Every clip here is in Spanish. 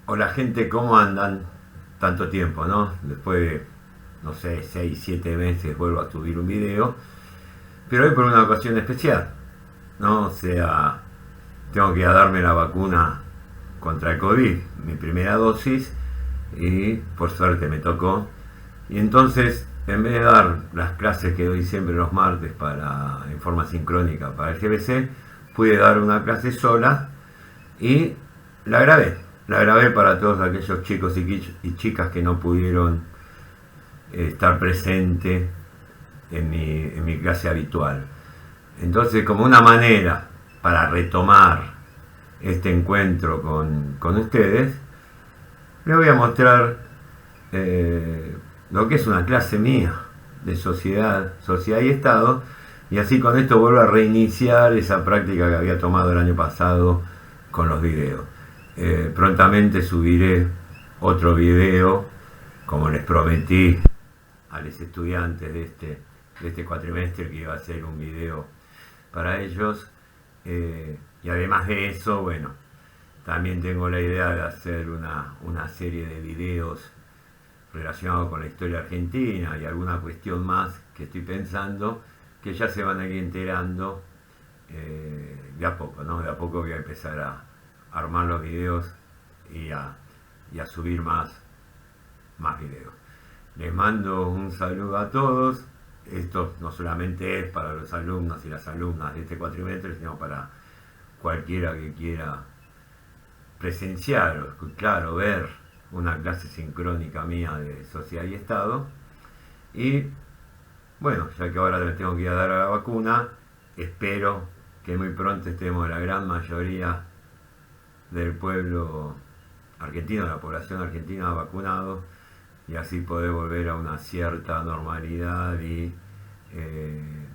Hola gente, ¿cómo andan? Tanto tiempo, ¿no? Después de, no sé, 6 7 meses vuelvo a subir un video, pero hoy por una ocasión especial, ¿no? O sea, tengo que ir a darme la vacuna contra el COVID, mi primera dosis, y por suerte me tocó. Y entonces, en vez de dar las clases que doy siempre los martes en forma sincrónica para el GBC, pude dar una clase sola y la grabé. La grabé para todos aquellos chicos y chicas que no pudieron estar presente en mi clase habitual. Entonces, como una manera para retomar este encuentro con ustedes, les voy a mostrar lo que es una clase mía de sociedad y Estado, y así con esto vuelvo a reiniciar esa práctica que había tomado el año pasado con los videos. Prontamente subiré otro video, como les prometí a los estudiantes de este cuatrimestre, que iba a ser un video para ellos. Y además de eso, bueno, también tengo la idea de hacer una serie de videos relacionados con la historia argentina y alguna cuestión más que estoy pensando, que ya se van a ir enterando de a poco, ¿no? De a poco voy a empezar a armar los videos y y a subir más videos. Les mando un saludo a todos. Esto no solamente es para los alumnos y las alumnas de este cuatrimestre, sino para cualquiera que quiera presenciar o escuchar o ver una clase sincrónica mía de sociedad y Estado. Y bueno, ya que ahora me tengo que ir a dar a la vacuna, espero que muy pronto estemos la gran mayoría del pueblo argentino, de la población argentina vacunado, y así poder volver a una cierta normalidad y eh,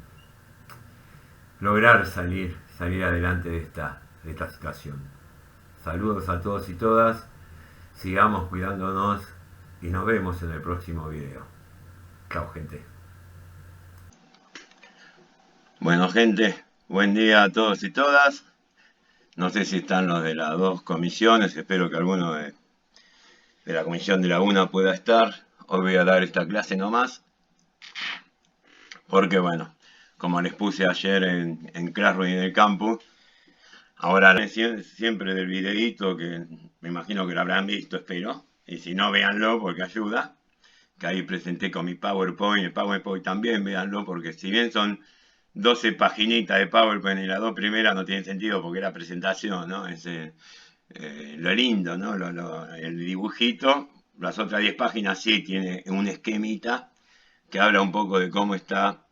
lograr salir adelante de esta situación. Saludos a todos y todas, sigamos cuidándonos y nos vemos en el próximo video. Chao gente. Bueno, gente, buen día a todos y todas. No sé si están los de las dos comisiones, espero que alguno de la comisión de la una pueda estar. Hoy voy a dar esta clase nomás, porque bueno, como les puse ayer en Classroom y en el campus, ahora siempre del videíto que me imagino que lo habrán visto, espero. Y si no, véanlo porque ayuda. Que ahí presenté con mi PowerPoint, el PowerPoint también, véanlo, porque si bien son 12 paginitas de PowerPoint y las dos primeras no tienen sentido porque era presentación, ¿no? Es lo lindo, ¿no? El dibujito. Las otras 10 páginas sí tiene un esquemita que habla un poco de cómo está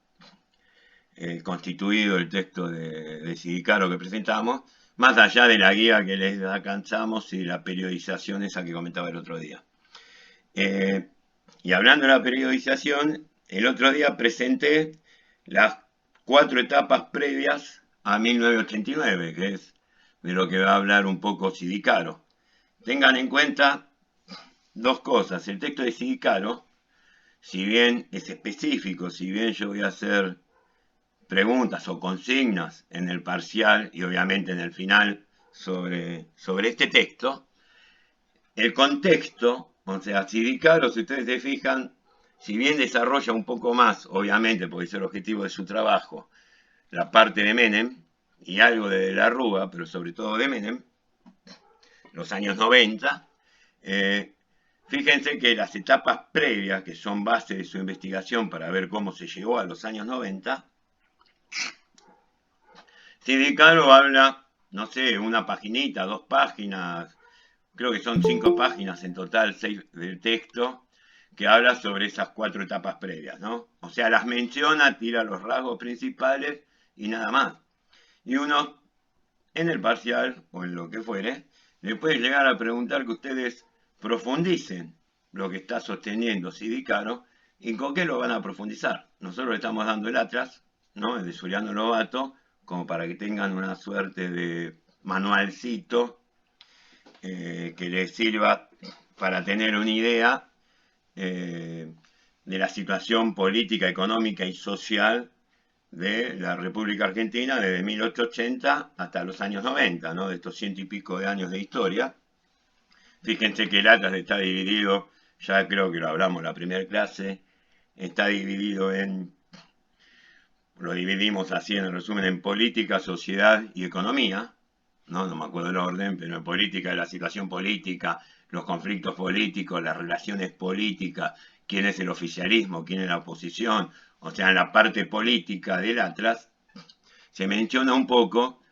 constituido el texto de Sidicaro que presentamos, más allá de la guía que les alcanzamos y la periodización esa que comentaba el otro día. Eh, y hablando de la periodización, el otro día presenté las 4 etapas previas a 1989, que es de lo que va a hablar un poco Sidicaro. Tengan en cuenta dos cosas. El texto de Sidicaro, si bien es específico, si bien yo voy a hacer preguntas o consignas en el parcial y obviamente en el final sobre este texto, el contexto, o sea, Sidicaro, si ustedes se fijan, si bien desarrolla un poco más, obviamente, porque es el objetivo de su trabajo, la parte de Menem y algo de la Rúa, pero sobre todo de Menem, los años 90, eh, fíjense que las etapas previas, que son base de su investigación para ver cómo se llegó a los años 90, Sidicaro habla, no sé, una paginita, 2 páginas, creo que son 5 páginas en total, 6 del texto, que habla sobre esas 4 etapas previas, ¿no? O sea, las menciona, tira los rasgos principales y nada más. Y uno, en el parcial o en lo que fuere, le puede llegar a preguntar que ustedes profundicen lo que está sosteniendo Sidicaro y con qué lo van a profundizar. Nosotros le estamos dando el atlas, ¿no? El de Zuliano Lobato, como para que tengan una suerte de manualcito que les sirva para tener una idea eh, de la situación política, económica y social de la República Argentina desde 1880 hasta los años 90, ¿no? De estos ciento y pico de años de historia. Fíjense que el Atlas está dividido, ya creo que lo hablamos en la primera clase, está dividido lo dividimos así en resumen, en política, sociedad y economía, ¿no? No me acuerdo el orden, pero en política, la situación política, los conflictos políticos, las relaciones políticas, quién es el oficialismo, quién es la oposición, o sea, en la parte política del Atlas, se menciona un poco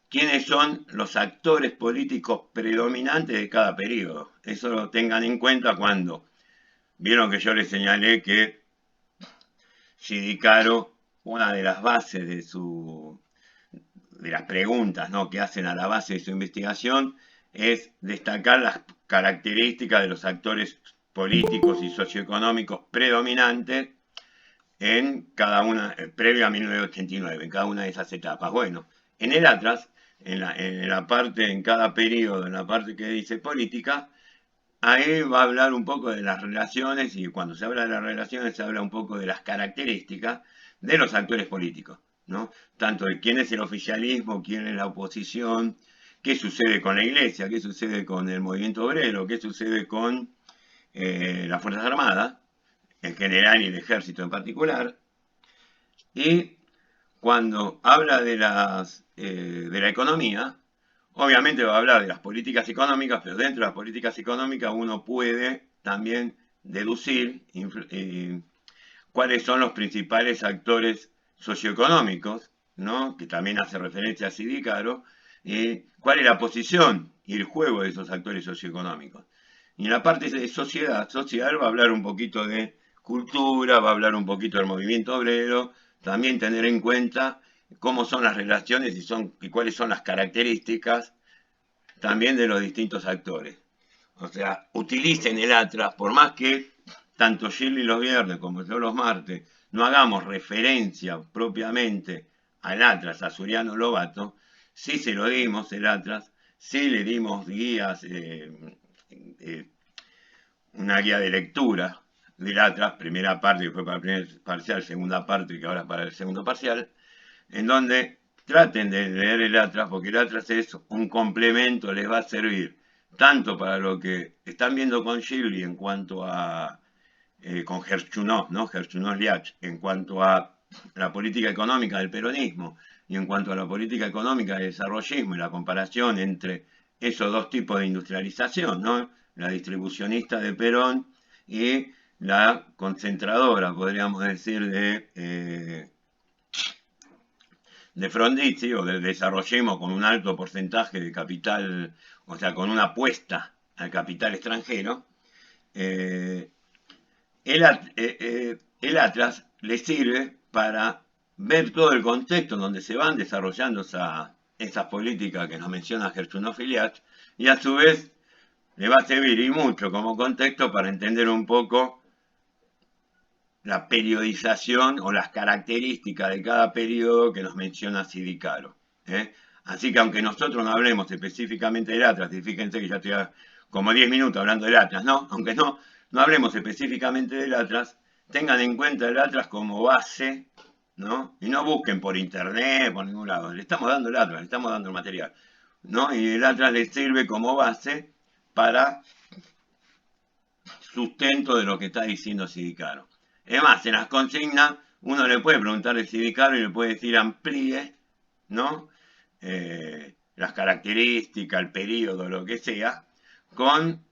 quiénes son los actores políticos predominantes de cada periodo. Eso lo tengan en cuenta cuando vieron que yo les señalé que Sidicaro, una de las bases de las preguntas, ¿no?, que hacen a la base de su investigación es destacar las características de los actores políticos y socioeconómicos predominantes en cada una, previo a 1989, en cada una de esas etapas. Bueno, en el Atlas, en la parte, en cada periodo, en la parte que dice política, ahí va a hablar un poco de las relaciones, y cuando se habla de las relaciones se habla un poco de las características de los actores políticos, ¿no? Tanto de quién es el oficialismo, quién es la oposición, qué sucede con la iglesia, qué sucede con el movimiento obrero, qué sucede con las Fuerzas Armadas en general y el ejército en particular. Y cuando habla de la economía, obviamente va a hablar de las políticas económicas, pero dentro de las políticas económicas uno puede también deducir cuáles son los principales actores socioeconómicos, ¿no?, que también hace referencia a Sidicaro, y cuál es la posición y el juego de esos actores socioeconómicos. Y en la parte de sociedad va a hablar un poquito de cultura, va a hablar un poquito del movimiento obrero, también tener en cuenta cómo son las relaciones y cuáles son las características también de los distintos actores. O sea, utilicen el Atlas, por más que tanto Shirley los viernes como yo los martes no hagamos referencia propiamente al Atlas, a Suriano Lobato, sí se lo dimos el Atlas, sí le dimos guías, una guía de lectura del Atlas, primera parte que fue para el primer parcial, segunda parte que ahora para el segundo parcial, en donde traten de leer el Atlas, porque el Atlas es un complemento, les va a servir tanto para lo que están viendo con Shirley en cuanto a, con Gerchunov, ¿no? Gerchunov-Liach, en cuanto a la política económica del peronismo y en cuanto a la política económica del desarrollismo y la comparación entre esos dos tipos de industrialización, ¿no?, la distribucionista de Perón y la concentradora, podríamos decir, de Frondizi, o del desarrollismo con un alto porcentaje de capital, o sea, con una apuesta al capital extranjero. El Atlas le sirve para ver todo el contexto en donde se van desarrollando esas políticas que nos menciona Gerchunov y Liach, y a su vez le va a servir y mucho como contexto para entender un poco la periodización o las características de cada periodo que nos menciona Sidicaro. Así que aunque nosotros no hablemos específicamente del Atlas, y fíjense que ya estoy como 10 minutos hablando del Atlas, ¿no? Aunque no hablemos específicamente del Atlas, tengan en cuenta el Atlas como base, ¿no? Y no busquen por internet, por ningún lado. Le estamos dando el Atlas, le estamos dando el material, ¿no? Y el Atlas les sirve como base para sustento de lo que está diciendo Sidicaro. Además, en las consignas uno le puede preguntar de Sidicaro y le puede decir amplíe, ¿no?, las características, el periodo, lo que sea, con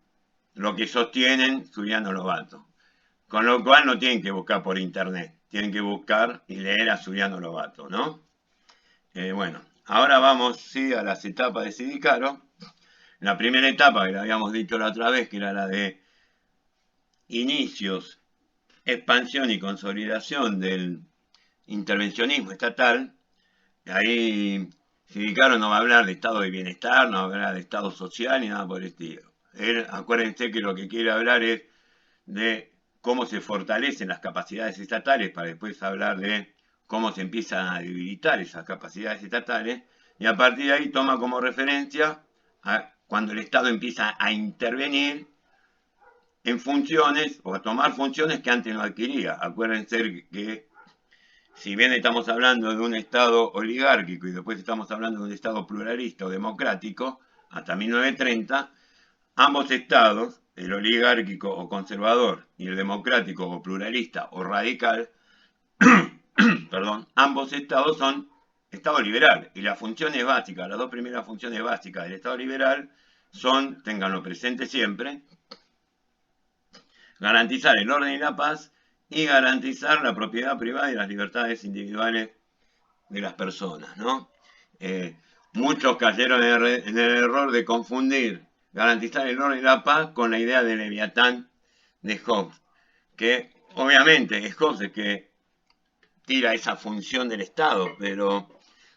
lo que sostienen Suriano Lobato. Con lo cual no tienen que buscar por internet, tienen que buscar y leer a Suriano Lobato, ¿no? Bueno, ahora vamos, sí, a las etapas de Sidicaro. La primera etapa, que la habíamos dicho la otra vez, que era la de inicios, expansión y consolidación del intervencionismo estatal. Ahí Sidicaro no va a hablar de estado de bienestar, no va a hablar de estado social ni nada por el estilo. Él, acuérdense que lo que quiere hablar es de cómo se fortalecen las capacidades estatales, para después hablar de cómo se empiezan a debilitar esas capacidades estatales, y a partir de ahí toma como referencia a cuando el Estado empieza a intervenir en funciones o a tomar funciones que antes no adquiría. Acuérdense que si bien estamos hablando de un Estado oligárquico y después estamos hablando de un Estado pluralista o democrático, hasta 1930, ambos estados, el oligárquico o conservador y el democrático o pluralista o radical, perdón, ambos estados son estado liberal y las funciones básicas, las dos primeras funciones básicas del estado liberal son, ténganlo presente siempre, garantizar el orden y la paz y garantizar la propiedad privada y las libertades individuales de las personas, ¿no? Muchos cayeron en el error de confundir garantizar el orden y la paz con la idea de Leviatán de Hobbes, que obviamente es Hobbes el que tira esa función del Estado, pero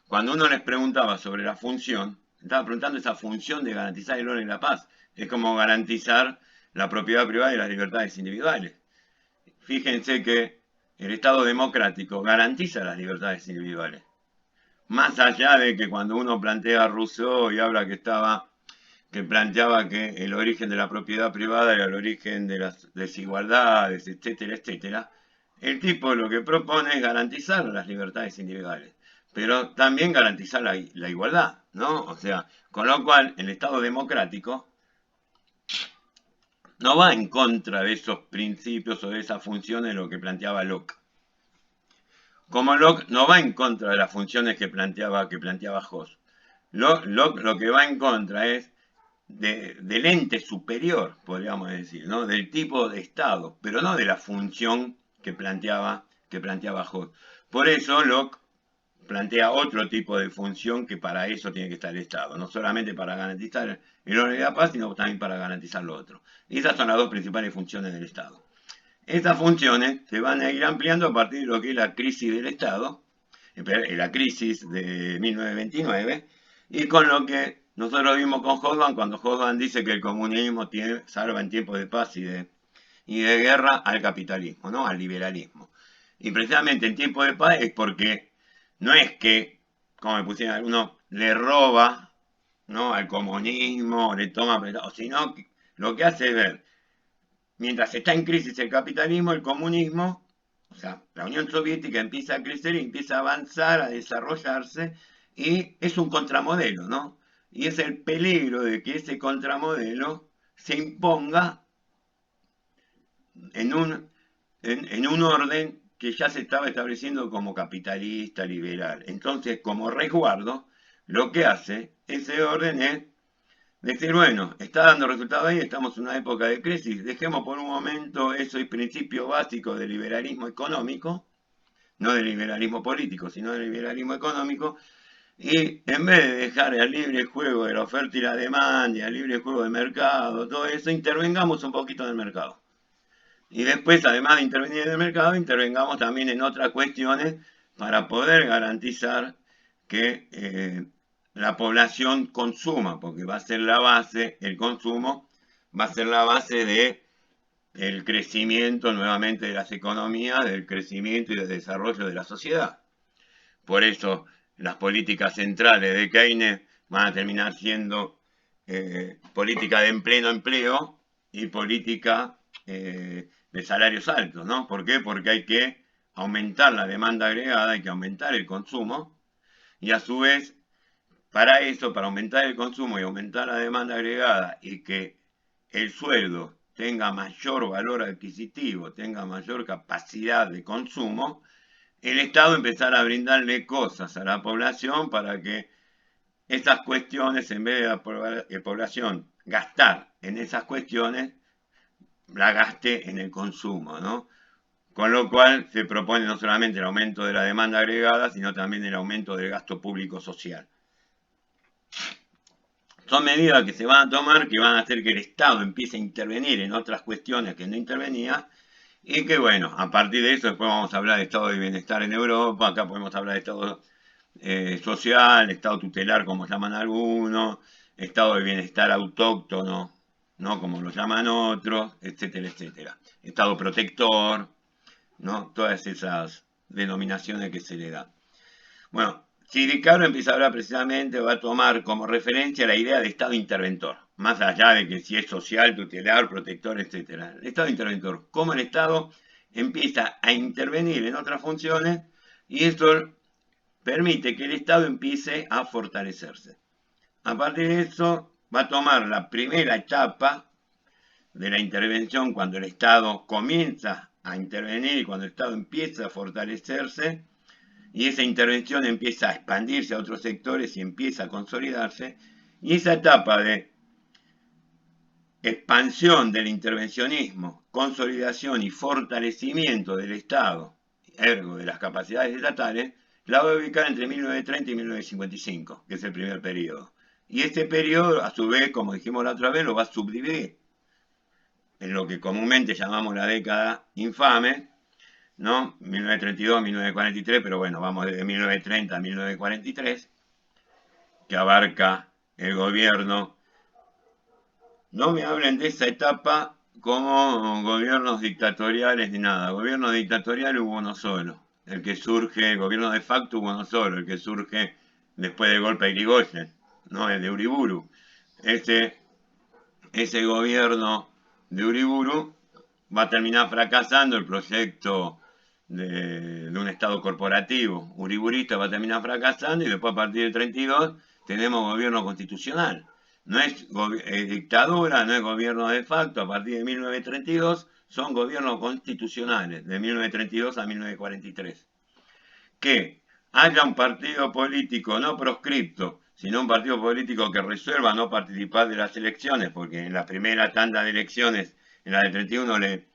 cuando uno les preguntaba sobre la función, estaba preguntando esa función de garantizar el orden y la paz. Es como garantizar la propiedad privada y las libertades individuales. Fíjense que el Estado democrático garantiza las libertades individuales. Más allá de que cuando uno plantea a Rousseau y habla que planteaba que el origen de la propiedad privada era el origen de las desigualdades, etcétera, etcétera, el tipo lo que propone es garantizar las libertades individuales, pero también garantizar la igualdad, ¿no? O sea, con lo cual el Estado democrático no va en contra de esos principios o de esas funciones de lo que planteaba Locke. Como Locke no va en contra de las funciones que planteaba Hobbes. Locke lo que va en contra es del ente superior, podríamos decir, ¿no? Del tipo de Estado, pero no de la función que planteaba Hobbes. Por eso Locke plantea otro tipo de función que para eso tiene que estar el Estado, no solamente para garantizar el orden y la paz, sino también para garantizar lo otro. Y esas son las dos principales funciones del Estado. Estas funciones se van a ir ampliando a partir de lo que es la crisis del Estado, la crisis de 1929, y con lo que nosotros vimos con Hobsbawm, cuando Hobsbawm dice que el comunismo salva en tiempos de paz y de guerra al capitalismo, ¿no? Al liberalismo. Y precisamente en tiempos de paz es porque no es que, como me pusieron algunos, le roba, ¿no? Al comunismo, le toma prestado, sino que lo que hace es ver, mientras está en crisis el capitalismo, el comunismo, o sea, la Unión Soviética empieza a crecer y empieza a avanzar, a desarrollarse, y es un contramodelo, ¿no? Y es el peligro de que ese contramodelo se imponga en un orden que ya se estaba estableciendo como capitalista, liberal. Entonces, como resguardo, lo que hace ese orden es decir, bueno, está dando resultados ahí, estamos en una época de crisis, dejemos por un momento esos principios básicos del liberalismo económico, no del liberalismo político, sino del liberalismo económico, y en vez de dejar al libre juego de la oferta y la demanda, y al libre juego del mercado, todo eso, intervengamos un poquito en el mercado. Y después, además de intervenir en el mercado, intervengamos también en otras cuestiones para poder garantizar que la población consuma, porque va a ser la base, el consumo va a ser la base del crecimiento nuevamente de las economías, del crecimiento y del desarrollo de la sociedad. Por eso las políticas centrales de Keynes van a terminar siendo política de pleno empleo y política de salarios altos, ¿no? ¿Por qué? Porque hay que aumentar la demanda agregada, hay que aumentar el consumo, y a su vez, para eso, para aumentar el consumo y aumentar la demanda agregada y que el sueldo tenga mayor valor adquisitivo, tenga mayor capacidad de consumo, el Estado empezará a brindarle cosas a la población para que esas cuestiones, en vez de la población gastar en esas cuestiones, la gaste en el consumo, ¿no? Con lo cual se propone no solamente el aumento de la demanda agregada, sino también el aumento del gasto público social. Son medidas que se van a tomar que van a hacer que el Estado empiece a intervenir en otras cuestiones que no intervenía y que, bueno, a partir de eso después vamos a hablar de estado de bienestar en Europa, acá podemos hablar de estado social, estado tutelar, como llaman algunos, estado de bienestar autóctono, ¿no? Como lo llaman otros, etcétera, etcétera. Estado protector, ¿no? Todas esas denominaciones que se le dan. Bueno, si Ricardo empieza a hablar precisamente, va a tomar como referencia la idea de Estado interventor, más allá de que si es social, tutelar, protector, etc. El Estado interventor, cómo el Estado empieza a intervenir en otras funciones y esto permite que el Estado empiece a fortalecerse. A partir de eso, va a tomar la primera etapa de la intervención cuando el Estado comienza a intervenir y cuando el Estado empieza a fortalecerse y esa intervención empieza a expandirse a otros sectores y empieza a consolidarse. Y esa etapa de expansión del intervencionismo, consolidación y fortalecimiento del Estado, ergo de las capacidades estatales, la voy a ubicar entre 1930 y 1955, que es el primer periodo. Y este periodo, a su vez, como dijimos la otra vez, lo va a subdividir en lo que comúnmente llamamos la década infame, ¿no? 1932 a 1943, pero bueno, vamos desde 1930 a 1943, que abarca el gobierno. No me hablen de esa etapa como gobiernos dictatoriales ni nada. Gobierno dictatorial hubo uno solo. El que surge, el gobierno de facto hubo uno solo, el que surge después del golpe de Irigoyen, ¿no? El de Uriburu. Ese gobierno de Uriburu va a terminar fracasando, el proyecto de un Estado corporativo uriburista va a terminar fracasando y después a partir del 32 tenemos gobierno constitucional. No es dictadura, no es gobierno de facto, a partir de 1932 son gobiernos constitucionales, de 1932 a 1943. Que haya un partido político no proscripto, sino un partido político que resuelva no participar de las elecciones, porque en la primera tanda de elecciones, en la del 31 le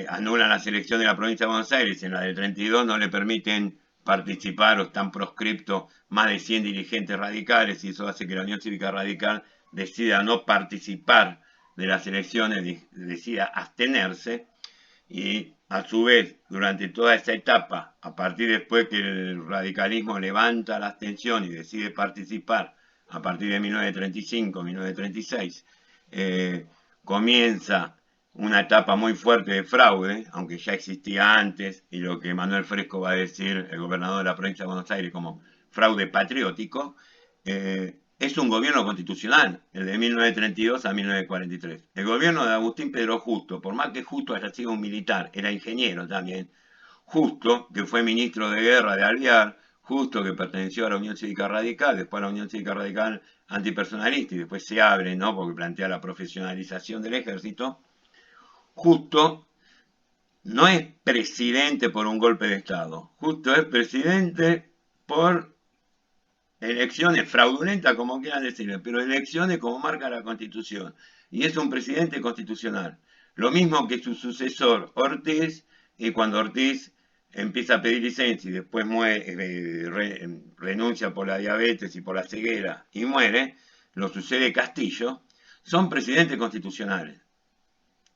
anulan las elecciones de la provincia de Buenos Aires, en la del 32 no le permiten participar o están proscriptos más de 100 dirigentes radicales y eso hace que la Unión Cívica Radical decida no participar de las elecciones, decida abstenerse y a su vez durante toda esa etapa, a partir después que el radicalismo levanta la abstención y decide participar a partir de 1935, 1936, comienza una etapa muy fuerte de fraude, aunque ya existía antes, y lo que Manuel Fresco va a decir, el gobernador de la provincia de Buenos Aires, como fraude patriótico, es un gobierno constitucional, el de 1932 a 1943. El gobierno de Agustín Pedro Justo, por más que Justo haya sido un militar, era ingeniero también, Justo, que fue ministro de guerra de Alvear, Justo, que perteneció a la Unión Cívica Radical, después a la Unión Cívica Radical antipersonalista, y después se abre, ¿no? Porque plantea la profesionalización del ejército. Justo no es presidente por un golpe de Estado, Justo es presidente por elecciones fraudulentas, como quieran decirle, pero elecciones como marca la Constitución. Y es un presidente constitucional. Lo mismo que su sucesor Ortiz, y cuando Ortiz empieza a pedir licencia y después renuncia por la diabetes y por la ceguera y muere, lo sucede Castillo, son presidentes constitucionales.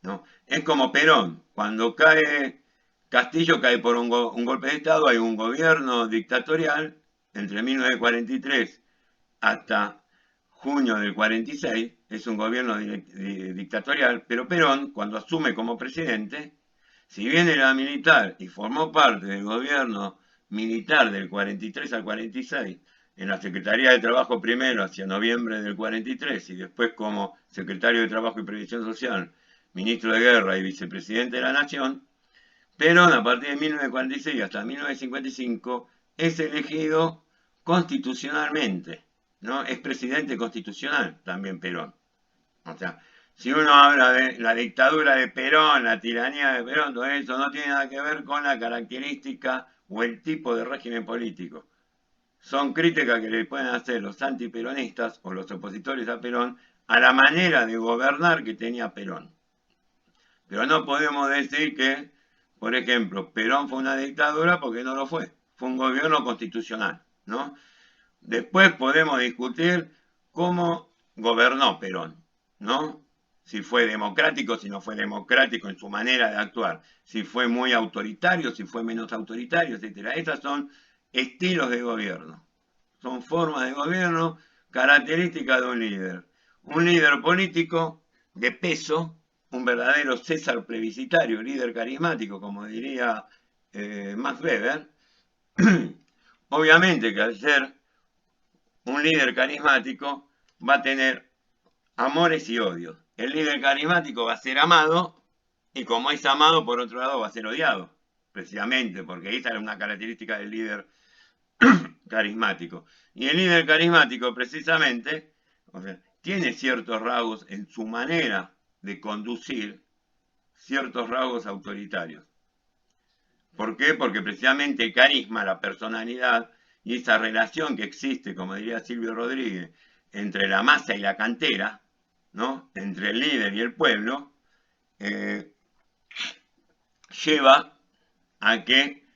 ¿No? Es como Perón, cuando cae Castillo cae por un golpe de Estado, hay un gobierno dictatorial entre 1943 hasta junio del 46, es un gobierno dictatorial, pero Perón, cuando asume como presidente, si bien era militar y formó parte del gobierno militar del 43 al 46, en la Secretaría de Trabajo primero hacia noviembre del 43 y después como secretario de Trabajo y Previsión Social, ministro de Guerra y vicepresidente de la Nación, Perón a partir de 1946 hasta 1955 es elegido constitucionalmente, ¿no? Es presidente constitucional también Perón. O sea, si uno habla de la dictadura de Perón, la tiranía de Perón, todo eso no tiene nada que ver con la característica o el tipo de régimen político. Son críticas que le pueden hacer los antiperonistas o los opositores a Perón a la manera de gobernar que tenía Perón. Pero no podemos decir que, por ejemplo, Perón fue una dictadura porque no lo fue. Fue un gobierno constitucional, ¿no? Después podemos discutir cómo gobernó Perón, ¿no? Si fue democrático, si no fue democrático en su manera de actuar, si fue muy autoritario, si fue menos autoritario, etc. Estos son estilos de gobierno, son formas de gobierno características de un líder. Un líder político de peso, un verdadero César plebiscitario, líder carismático, como diría Max Weber. Obviamente que al ser un líder carismático va a tener amores y odios. El líder carismático va a ser amado y como es amado, por otro lado, va a ser odiado. Precisamente porque esa era una característica del líder carismático. Y el líder carismático, precisamente, o sea, tiene ciertos rasgos en su manera de conducir, ciertos rasgos autoritarios. ¿Por qué? Porque precisamente el carisma, la personalidad y esa relación que existe, como diría Silvio Rodríguez, entre la masa y la cantera, ¿no? Entre el líder y el pueblo, lleva a que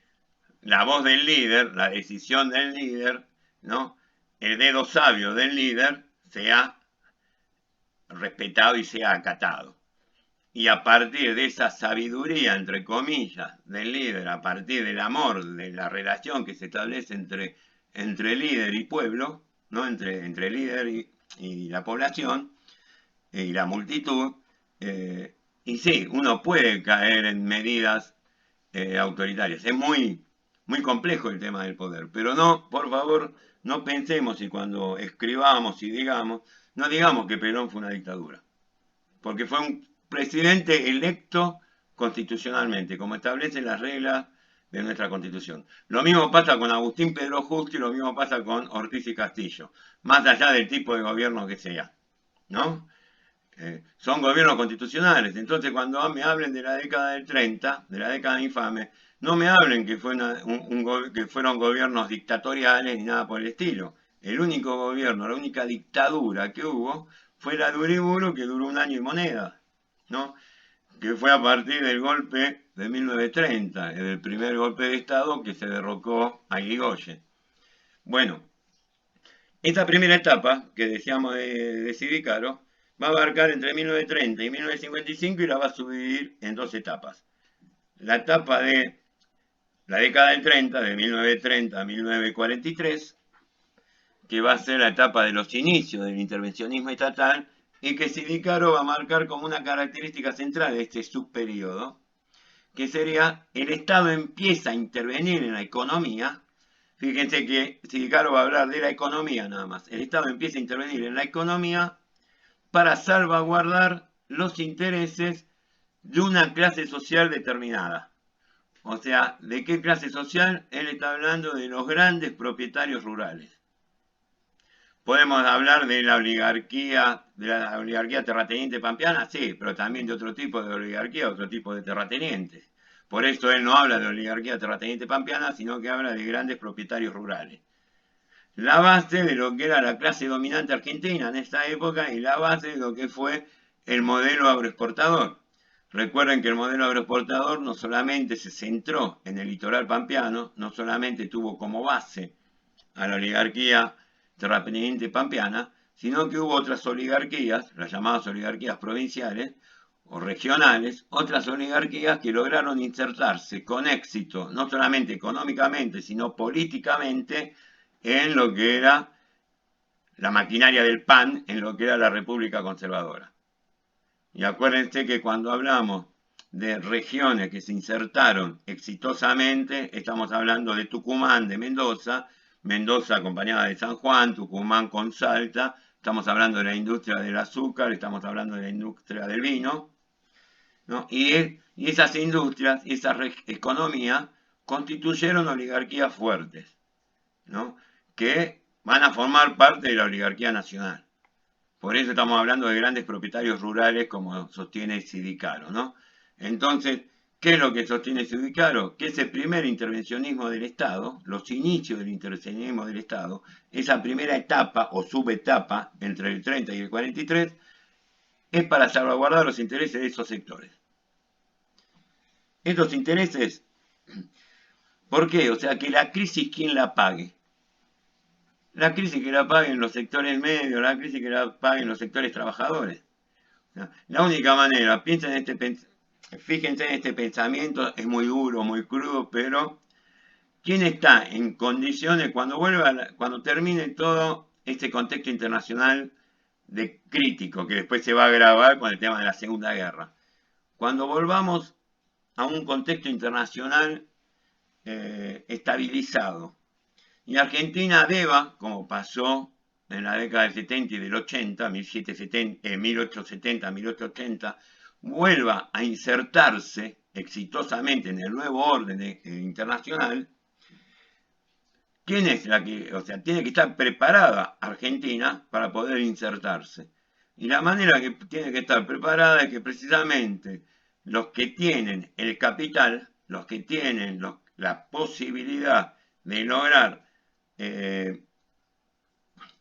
la voz del líder, la decisión del líder, ¿no? El dedo sabio del líder sea respetado y sea acatado. Y a partir de esa sabiduría, entre comillas, del líder, a partir del amor, de la relación que se establece entre líder y pueblo, ¿no? entre líder y la población y la multitud, y sí, uno puede caer en medidas autoritarias. Es muy complejo el tema del poder, pero no, por favor, no pensemos y cuando escribamos y digamos, no digamos que Perón fue una dictadura, porque fue un presidente electo constitucionalmente, como establecen las reglas de nuestra Constitución. Lo mismo pasa con Agustín Pedro Justo y lo mismo pasa con Ortiz y Castillo, más allá del tipo de gobierno que sea, ¿no? Son gobiernos constitucionales, entonces cuando me hablen de la década del 30, de la década infame, no me hablen que fueron gobiernos dictatoriales ni nada por el estilo. El único gobierno, la única dictadura que hubo fue la de Uriburu, que duró 1 año y moneda, ¿no? Que fue a partir del golpe de 1930, el primer golpe de Estado que se derrocó a Irigoyen. Bueno, esta primera etapa que decíamos de Sidicaro va a abarcar entre 1930 y 1955 y la va a subdividir en 2 etapas. La etapa de la década del 30, de 1930 a 1943, que va a ser la etapa de los inicios del intervencionismo estatal y que Sidicaro va a marcar como una característica central de este subperiodo, que sería el Estado empieza a intervenir en la economía. Fíjense que Sidicaro va a hablar de la economía nada más. El Estado empieza a intervenir en la economía para salvaguardar los intereses de una clase social determinada. O sea, ¿de qué clase social? Él está hablando de los grandes propietarios rurales. Podemos hablar de la oligarquía terrateniente pampeana, sí, pero también de otro tipo de oligarquía, otro tipo de terratenientes. Por eso él no habla de oligarquía terrateniente pampeana, sino que habla de grandes propietarios rurales. La base de lo que era la clase dominante argentina en esta época y la base de lo que fue el modelo agroexportador. Recuerden que el modelo agroexportador no solamente se centró en el litoral pampeano, no solamente tuvo como base a la oligarquía terrateniente pampeana, sino que hubo otras oligarquías, las llamadas oligarquías provinciales o regionales, otras oligarquías que lograron insertarse con éxito, no solamente económicamente, sino políticamente, en lo que era la maquinaria del PAN, en lo que era la República Conservadora. Y acuérdense que cuando hablamos de regiones que se insertaron exitosamente, estamos hablando de Tucumán, de Mendoza, Mendoza acompañada de San Juan, Tucumán con Salta, estamos hablando de la industria del azúcar, estamos hablando de la industria del vino, ¿no? Y esas industrias, esa economía, constituyeron oligarquías fuertes, ¿no? Que van a formar parte de la oligarquía nacional. Por eso estamos hablando de grandes propietarios rurales, como sostiene Sidicaro, ¿no? Entonces, ¿qué es lo que sostiene Sidicaro? Que ese primer intervencionismo del Estado, los inicios del intervencionismo del Estado, esa primera etapa o subetapa entre el 30 y el 43, es para salvaguardar los intereses de esos sectores. Estos intereses, ¿por qué? O sea, que la crisis, ¿quién la pague? La crisis que la paguen los sectores medios, la crisis que la paguen los sectores trabajadores. La única manera, fíjense en este pensamiento, es muy duro, muy crudo, pero ¿quién está en condiciones cuando termine todo este contexto internacional de crítico, que después se va a agravar con el tema de la Segunda Guerra? Cuando volvamos a un contexto internacional estabilizado, y Argentina deba, como pasó en la década del 70 y del 80, 1870, 1880, vuelva a insertarse exitosamente en el nuevo orden internacional, ¿quién es la que, o sea, tiene que estar preparada Argentina para poder insertarse? Y la manera que tiene que estar preparada es que precisamente los que tienen el capital, los que tienen la posibilidad de lograr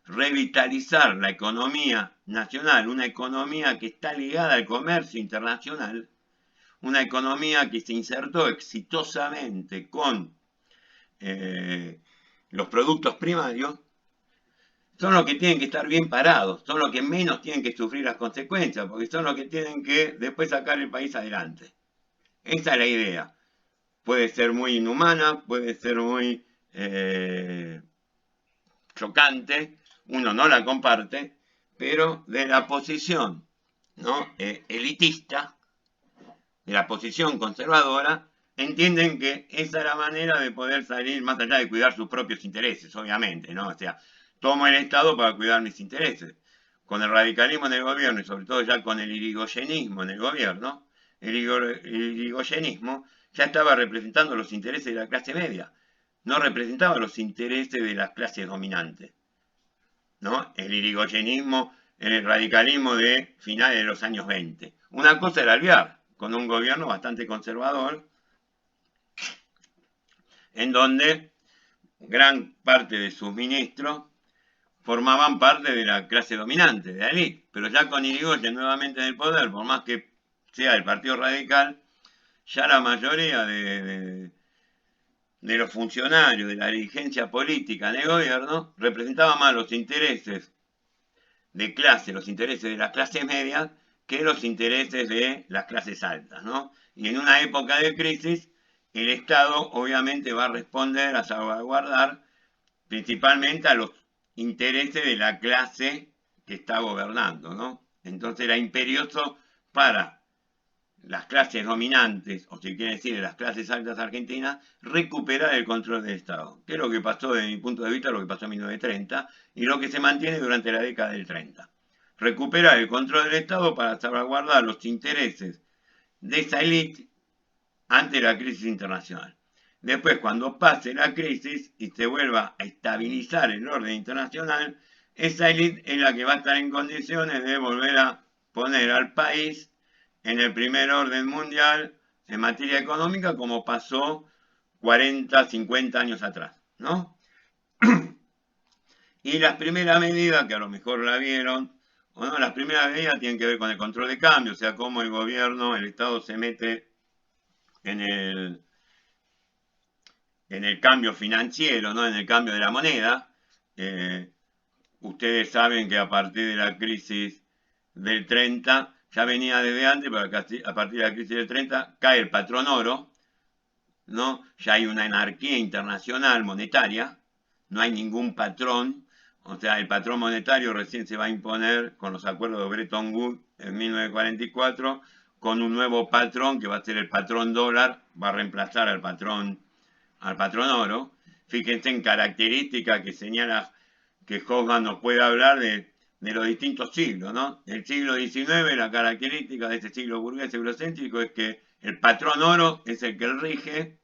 revitalizar la economía nacional, una economía que está ligada al comercio internacional, una economía que se insertó exitosamente con los productos primarios, son los que tienen que estar bien parados, son los que menos tienen que sufrir las consecuencias, porque son los que tienen que después sacar el país adelante. Esa es la idea. Puede ser muy inhumana, puede ser muy chocante, uno no la comparte, pero de la posición, ¿no?, elitista, de la posición conservadora, entienden que esa es la manera de poder salir más allá de cuidar sus propios intereses, obviamente, ¿no? O sea, tomo el Estado para cuidar mis intereses. Con el radicalismo en el gobierno y sobre todo ya con el irigoyenismo en el gobierno, el irigoyenismo ya estaba representando los intereses de la clase media, no representaba los intereses de las clases dominantes, ¿no? El irigoyenismo, el radicalismo de finales de los años 20. Una cosa era Alvear, con un gobierno bastante conservador, en donde gran parte de sus ministros formaban parte de la clase dominante, de la élite. Pero ya con Irigoyen nuevamente en el poder, por más que sea el Partido Radical, ya la mayoría de los funcionarios, de la dirigencia política en el gobierno, representaban más los intereses de clase, los intereses de las clases medias, que los intereses de las clases altas, ¿no? Y en una época de crisis, el Estado obviamente va a responder a salvaguardar principalmente a los intereses de la clase que está gobernando, ¿no? Entonces era imperioso para las clases dominantes, o si quiere decir de las clases altas argentinas, recuperar el control del Estado, que es lo que pasó desde mi punto de vista, lo que pasó en 1930 y lo que se mantiene durante la década del 30. Recuperar el control del Estado para salvaguardar los intereses de esa élite ante la crisis internacional. Después, cuando pase la crisis y se vuelva a estabilizar el orden internacional, esa élite es la que va a estar en condiciones de volver a poner al país en el primer orden mundial en materia económica, como pasó 40, 50 años atrás, ¿no? Y las primeras medidas, que a lo mejor la vieron, bueno, las primeras medidas tienen que ver con el control de cambio, o sea, cómo el gobierno, el Estado se mete en el cambio financiero, ¿no?, en el cambio de la moneda. Ustedes saben que a partir de la crisis del 30, ya venía desde antes, pero a partir de la crisis del 30 cae el patrón oro, ¿no? Ya hay una anarquía internacional monetaria, no hay ningún patrón, o sea, el patrón monetario recién se va a imponer con los acuerdos de Bretton Woods en 1944, con un nuevo patrón que va a ser el patrón dólar, va a reemplazar al patrón oro. Fíjense en características que señala que Hoffman nos puede hablar de los distintos siglos, ¿no? El siglo XIX, la característica de este siglo burgués eurocéntrico es que el patrón oro es el que rige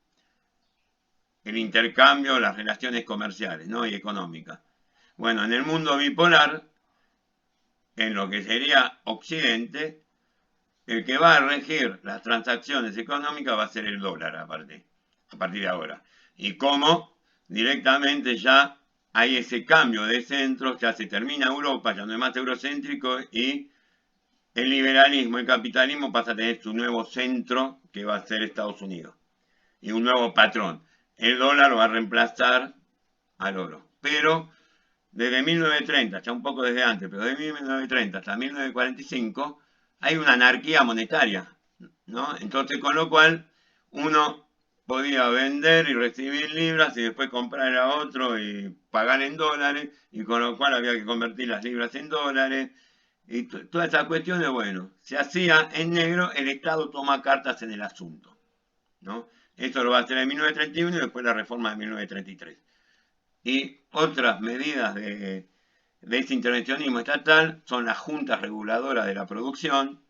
el intercambio, las relaciones comerciales, ¿no?, y económicas. Bueno, en el mundo bipolar, en lo que sería Occidente, el que va a regir las transacciones económicas va a ser el dólar a partir de ahora. Y cómo directamente ya hay ese cambio de centro, ya se termina Europa, ya no es más eurocéntrico, y el liberalismo, el capitalismo pasa a tener su nuevo centro, que va a ser Estados Unidos, y un nuevo patrón. El dólar va a reemplazar al oro. Pero desde 1930, ya un poco desde antes, pero desde 1930 hasta 1945, hay una anarquía monetaria, ¿no? Entonces, con lo cual, uno podía vender y recibir libras y después comprar a otro y pagar en dólares, y con lo cual había que convertir las libras en dólares, y todas esas cuestiones, bueno, se hacía en negro, el Estado toma cartas en el asunto, ¿no? Esto lo va a hacer en 1931 y después la reforma de 1933. Y otras medidas de este intervencionismo estatal son las juntas reguladoras de la producción,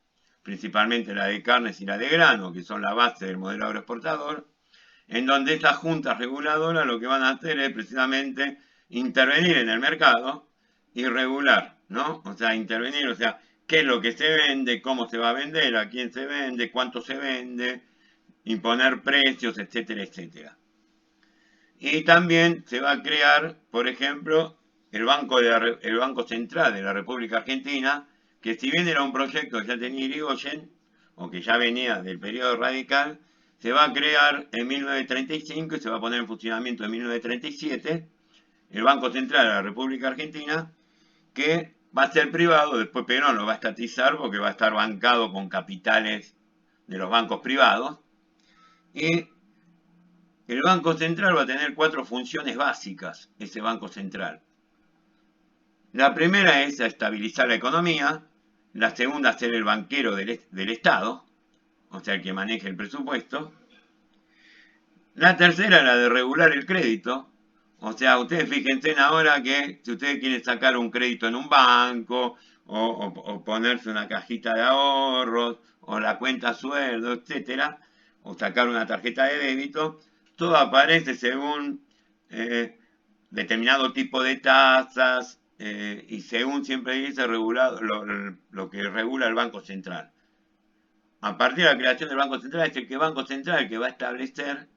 principalmente la de carnes y la de grano, que son la base del modelo agroexportador, en donde estas juntas reguladoras lo que van a hacer es precisamente intervenir en el mercado y regular ¿no? O sea, intervenir, o sea, qué es lo que se vende, cómo se va a vender, a quién se vende, cuánto se vende, imponer precios, etcétera, etcétera. Y también se va a crear, por ejemplo, el Banco Central de la República Argentina, que si bien era un proyecto que ya tenía Irigoyen, o que ya venía del periodo radical, se va a crear en 1935 y se va a poner en funcionamiento en 1937 el Banco Central de la República Argentina, que va a ser privado, después Perón lo va a estatizar porque va a estar bancado con capitales de los bancos privados, y el Banco Central va a tener 4 funciones básicas, ese Banco Central. La primera es estabilizar la economía, la segunda ser el banquero del Estado, o sea, el que maneje el presupuesto. La tercera, la de regular el crédito, o sea, ustedes fíjense ahora que si ustedes quieren sacar un crédito en un banco, o ponerse una cajita de ahorros, o la cuenta sueldo, etcétera, o sacar una tarjeta de débito, todo aparece según determinado tipo de tasas y según siempre dice regulado, lo que regula el Banco Central. A partir de la creación del Banco Central es el Banco Central el que va a establecer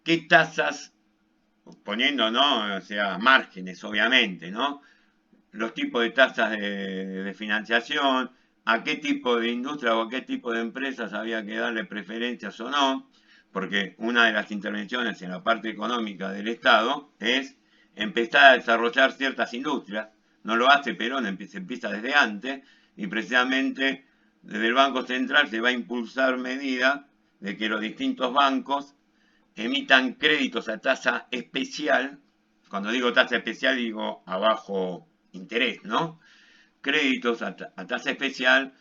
qué tasas, poniendo, ¿no? O sea, márgenes, obviamente, ¿no? Los tipos de tasas de financiación, a qué tipo de industria o a qué tipo de empresas había que darle preferencias o no, porque una de las intervenciones en la parte económica del Estado es empezar a desarrollar ciertas industrias. No lo hace Perón, se empieza desde antes, y precisamente desde el Banco Central se va a impulsar medidas de que los distintos bancos emitan créditos a tasa especial. Cuando digo tasa especial digo a bajo interés, ¿no? Créditos a tasa especial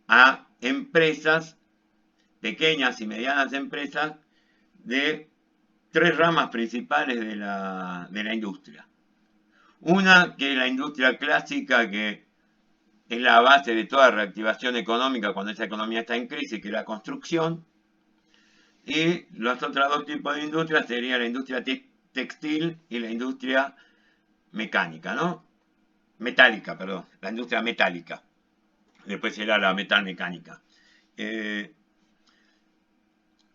a empresas, pequeñas y medianas empresas, de 3 ramas principales de la industria. Una que es la industria clásica, que es la base de toda reactivación económica cuando esa economía está en crisis, que es la construcción. Y los otros 2 tipos de industria serían la industria textil y la industria mecánica, ¿no? Metálica, perdón, la industria metálica. Después será la metalmecánica.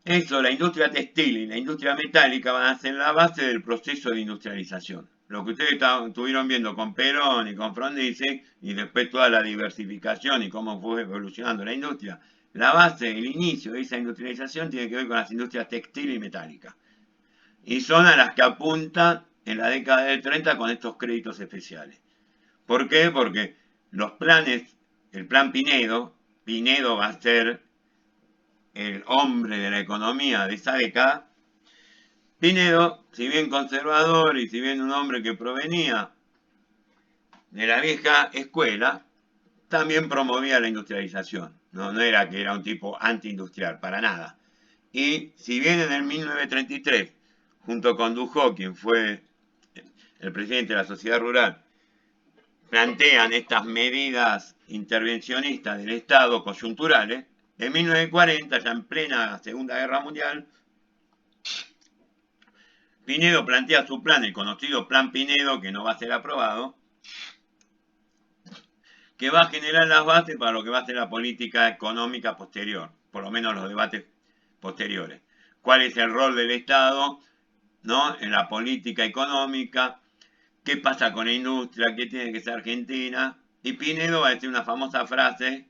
Eso, la industria textil y la industria metálica van a ser la base del proceso de industrialización. Lo que ustedes estuvieron viendo con Perón y con Frondizi, y después toda la diversificación y cómo fue evolucionando la industria, la base, el inicio de esa industrialización tiene que ver con las industrias textil y metálicas. Y son a las que apuntan en la década del 30 con estos créditos especiales. ¿Por qué? Porque los planes, el plan Pinedo va a ser el hombre de la economía de esa década. Pinedo, si bien conservador y si bien un hombre que provenía de la vieja escuela, también promovía la industrialización. No era que era un tipo antiindustrial, para nada. Y si bien en el 1933, junto con Duhó, quien fue el presidente de la sociedad rural, plantean estas medidas intervencionistas del Estado coyunturales, en 1940, ya en plena Segunda Guerra Mundial, Pinedo plantea su plan, el conocido Plan Pinedo, que no va a ser aprobado, que va a generar las bases para lo que va a ser la política económica posterior, por lo menos los debates posteriores. ¿Cuál es el rol del Estado, ¿no?, en la política económica? ¿Qué pasa con la industria? ¿Qué tiene que ser Argentina? Y Pinedo va a decir una famosa frase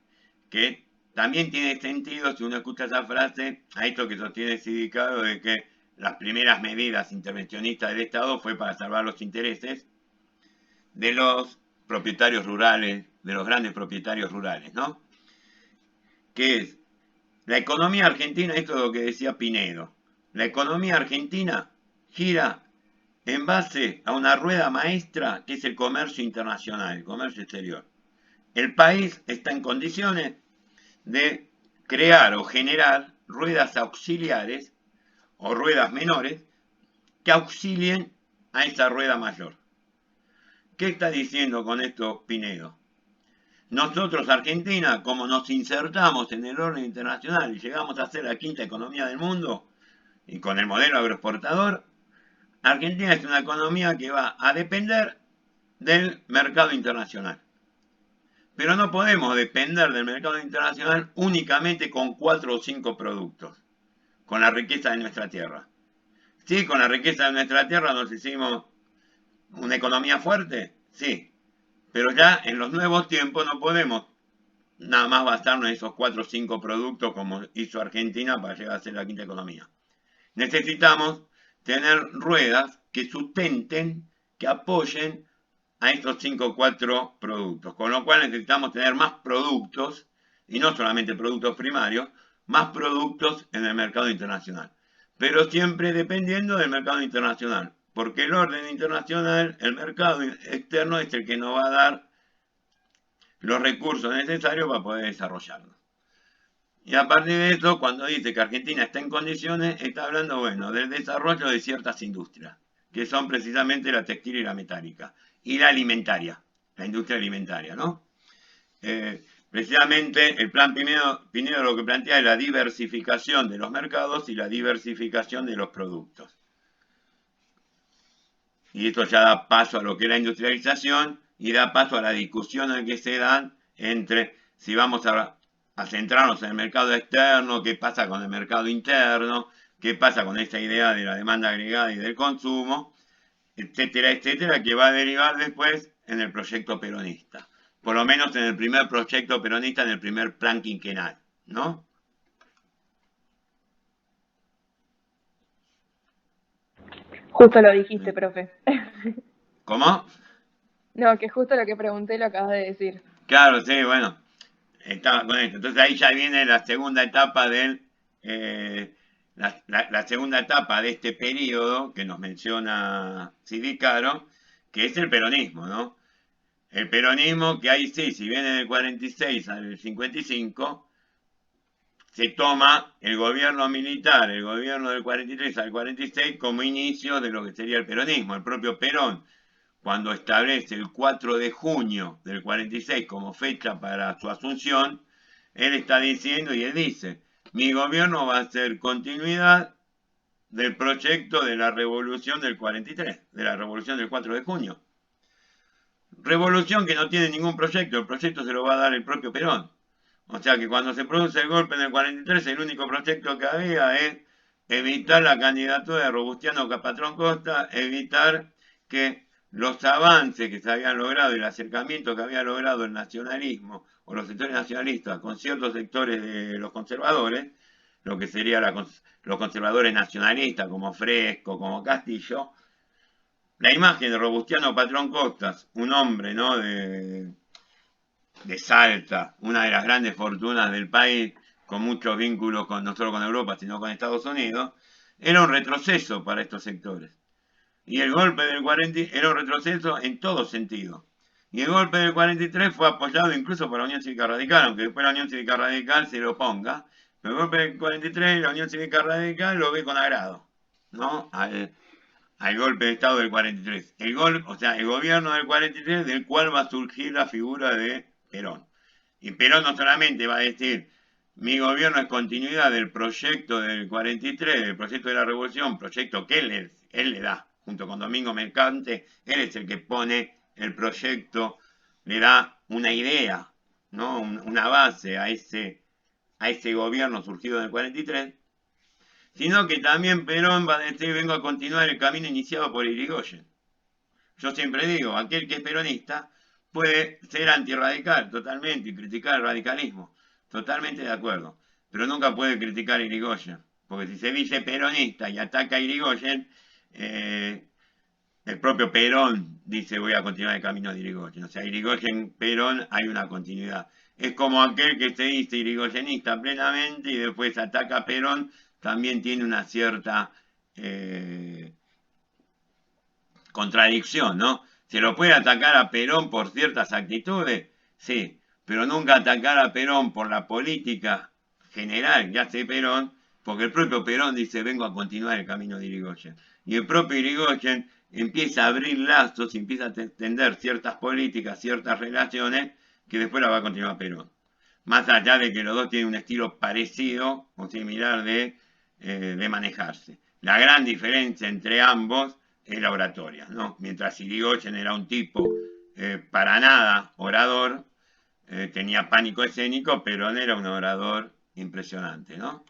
que también tiene sentido si uno escucha esa frase a esto que sostiene Sindicado, de que las primeras medidas intervencionistas del Estado fue para salvar los intereses de los propietarios rurales, de los grandes propietarios rurales, ¿no? Que es la economía argentina, esto es lo que decía Pinedo, la economía argentina gira en base a una rueda maestra que es el comercio internacional, el comercio exterior. El país está en condiciones de crear o generar ruedas auxiliares o ruedas menores que auxilien a esa rueda mayor. ¿Qué está diciendo con esto Pinedo? Nosotros, Argentina, como nos insertamos en el orden internacional y llegamos a ser la 5ª economía del mundo, y con el modelo agroexportador, Argentina es una economía que va a depender del mercado internacional. Pero no podemos depender del mercado internacional únicamente con 4 o 5 productos, con la riqueza de nuestra tierra. Sí, con la riqueza de nuestra tierra nos hicimos una economía fuerte, sí, pero ya en los nuevos tiempos no podemos nada más basarnos en esos 4 o 5 productos como hizo Argentina para llegar a ser la quinta economía. Necesitamos tener ruedas que sustenten, que apoyen a estos 5 o 4 productos, con lo cual necesitamos tener más productos, y no solamente productos primarios, más productos en el mercado internacional, pero siempre dependiendo del mercado internacional, porque el orden internacional, el mercado externo es el que nos va a dar los recursos necesarios para poder desarrollarlo. Y a partir de eso, cuando dice que Argentina está en condiciones, está hablando, bueno, del desarrollo de ciertas industrias, que son precisamente la textil y la metálica, y la alimentaria, la industria alimentaria, ¿no? Precisamente el plan Pinedo lo que plantea es la diversificación de los mercados y la diversificación de los productos. Y esto ya da paso a lo que es la industrialización y da paso a la discusión que se dan entre si vamos a centrarnos en el mercado externo, qué pasa con el mercado interno, qué pasa con esta idea de la demanda agregada y del consumo, etcétera, etcétera, que va a derivar después en el proyecto peronista. Por lo menos en el primer proyecto peronista, en el primer plan quinquenal, ¿no? Justo lo dijiste, profe. ¿Cómo? No, que justo lo que pregunté lo acabas de decir. Claro, sí, bueno, estaba con esto. Entonces ahí ya viene la segunda etapa la segunda etapa de este periodo que nos menciona Sidicaro, que es el peronismo, ¿no? El peronismo que ahí sí, si viene del 46 al 55, se toma el gobierno militar, el gobierno del 43 al 46 como inicio de lo que sería el peronismo. El propio Perón, cuando establece el 4 de junio del 46 como fecha para su asunción, él está diciendo y él dice, mi gobierno va a ser continuidad del proyecto de la revolución del 43, de la revolución del 4 de junio. Revolución que no tiene ningún proyecto, el proyecto se lo va a dar el propio Perón. O sea que cuando se produce el golpe en el 43, el único proyecto que había es evitar la candidatura de Robustiano Patrón Costa, evitar que los avances que se habían logrado y el acercamiento que había logrado el nacionalismo o los sectores nacionalistas con ciertos sectores de los conservadores, lo que serían los conservadores nacionalistas como Fresco, como Castillo, la imagen de Robustiano Patrón Costas, un hombre, ¿no?, de Salta, una de las grandes fortunas del país, con muchos vínculos no solo con Europa, sino con Estados Unidos, era un retroceso para estos sectores. Y el golpe del 40 era un retroceso en todo sentido. Y el golpe del 43 fue apoyado incluso por la Unión Cívica Radical, aunque después la Unión Cívica Radical se lo oponga. Pero el golpe del 43, la Unión Cívica Radical lo ve con agrado, ¿no?, al golpe de Estado del 43. El gobierno del 43, del cual va a surgir la figura de Perón. Y Perón no solamente va a decir, mi gobierno es continuidad del proyecto del 43, del proyecto de la revolución, proyecto que él le da, junto con Domingo Mercante, él es el que pone el proyecto, le da una idea, ¿no?, una base a ese gobierno surgido en el 43, sino que también Perón va a decir, vengo a continuar el camino iniciado por Irigoyen. Yo siempre digo, aquel que es peronista puede ser antirradical totalmente y criticar el radicalismo, totalmente de acuerdo, pero nunca puede criticar a Irigoyen, porque si se dice peronista y ataca a Irigoyen, el propio Perón dice voy a continuar el camino de Irigoyen. O sea, Irigoyen-Perón hay una continuidad. Es como aquel que se dice irigoyenista plenamente y después ataca a Perón, también tiene una cierta contradicción, ¿no? ¿Se lo puede atacar a Perón por ciertas actitudes? Sí, pero nunca atacar a Perón por la política general que hace Perón, porque el propio Perón dice vengo a continuar el camino de Irigoyen. Y el propio Irigoyen empieza a abrir lazos, empieza a tender ciertas políticas, ciertas relaciones, que después la va a continuar Perón. Más allá de que los dos tienen un estilo parecido o similar de manejarse. La gran diferencia entre ambos es la oratoria, ¿no? Mientras Irigoyen era un tipo para nada orador, tenía pánico escénico, Perón era un orador impresionante, ¿no?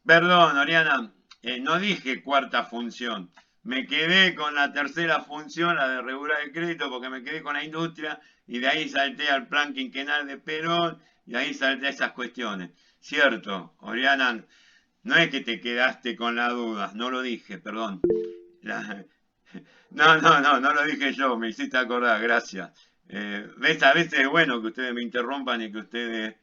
Perdón, Oriana, no dije cuarta función. Me quedé con la tercera función, la de regular el crédito, porque me quedé con la industria y de ahí salté al plan quinquenal de Perón y ahí salté a esas cuestiones. Cierto, Oriana, no es que te quedaste con la duda, no lo dije, perdón. No lo dije yo, me hiciste acordar, gracias. ¿Ves? A veces es bueno que ustedes me interrumpan y que ustedes...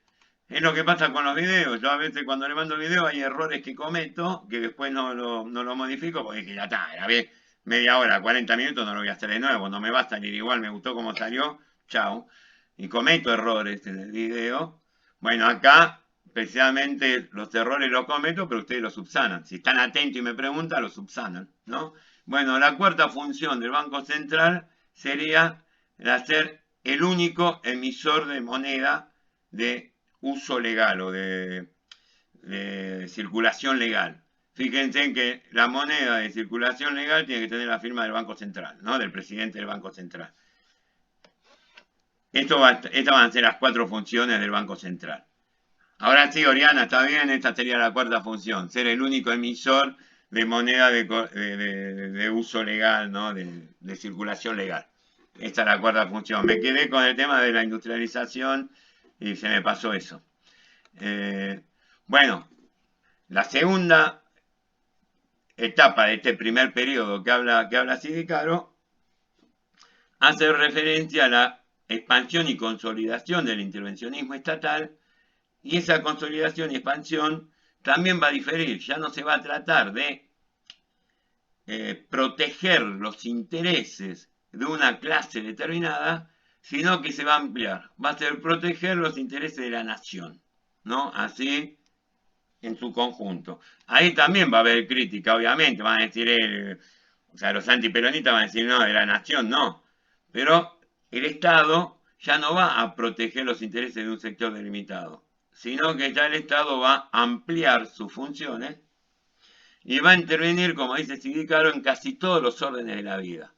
Es lo que pasa con los videos. Yo a veces cuando le mando el video hay errores que cometo que después no lo modifico porque dije, ya está, grabé media hora, 40 minutos, no lo voy a hacer de nuevo, no me va a salir igual, me gustó como salió, chao. Y cometo errores en el video. Bueno, acá especialmente los errores los cometo, pero ustedes los subsanan. Si están atentos y me preguntan, los subsanan, ¿no? Bueno, la cuarta función del Banco Central sería la ser el único emisor de moneda de uso legal o de circulación legal. Fíjense en que la moneda de circulación legal tiene que tener la firma del Banco Central, ¿no? Del presidente del Banco Central. Estas van a ser las 4 funciones del Banco Central. Ahora sí, Oriana, está bien, esta sería la cuarta función, ser el único emisor de moneda de uso legal, ¿no? De circulación legal. Esta es la cuarta función. Me quedé con el tema de la industrialización y se me pasó eso. Bueno, la segunda etapa de este primer periodo que habla Sidicaro hace referencia a la expansión y consolidación del intervencionismo estatal, y esa consolidación y expansión también va a diferir. Ya no se va a tratar de proteger los intereses de una clase determinada, sino que se va a ampliar. Va a ser proteger los intereses de la nación, ¿no? Así en su conjunto. Ahí también va a haber crítica, obviamente. Van a decir, o sea, los antiperonistas van a decir, no, de la nación no. Pero el Estado ya no va a proteger los intereses de un sector delimitado, sino que ya el Estado va a ampliar sus funciones y va a intervenir, como dice Sidicaro, en casi todos los órdenes de la vida.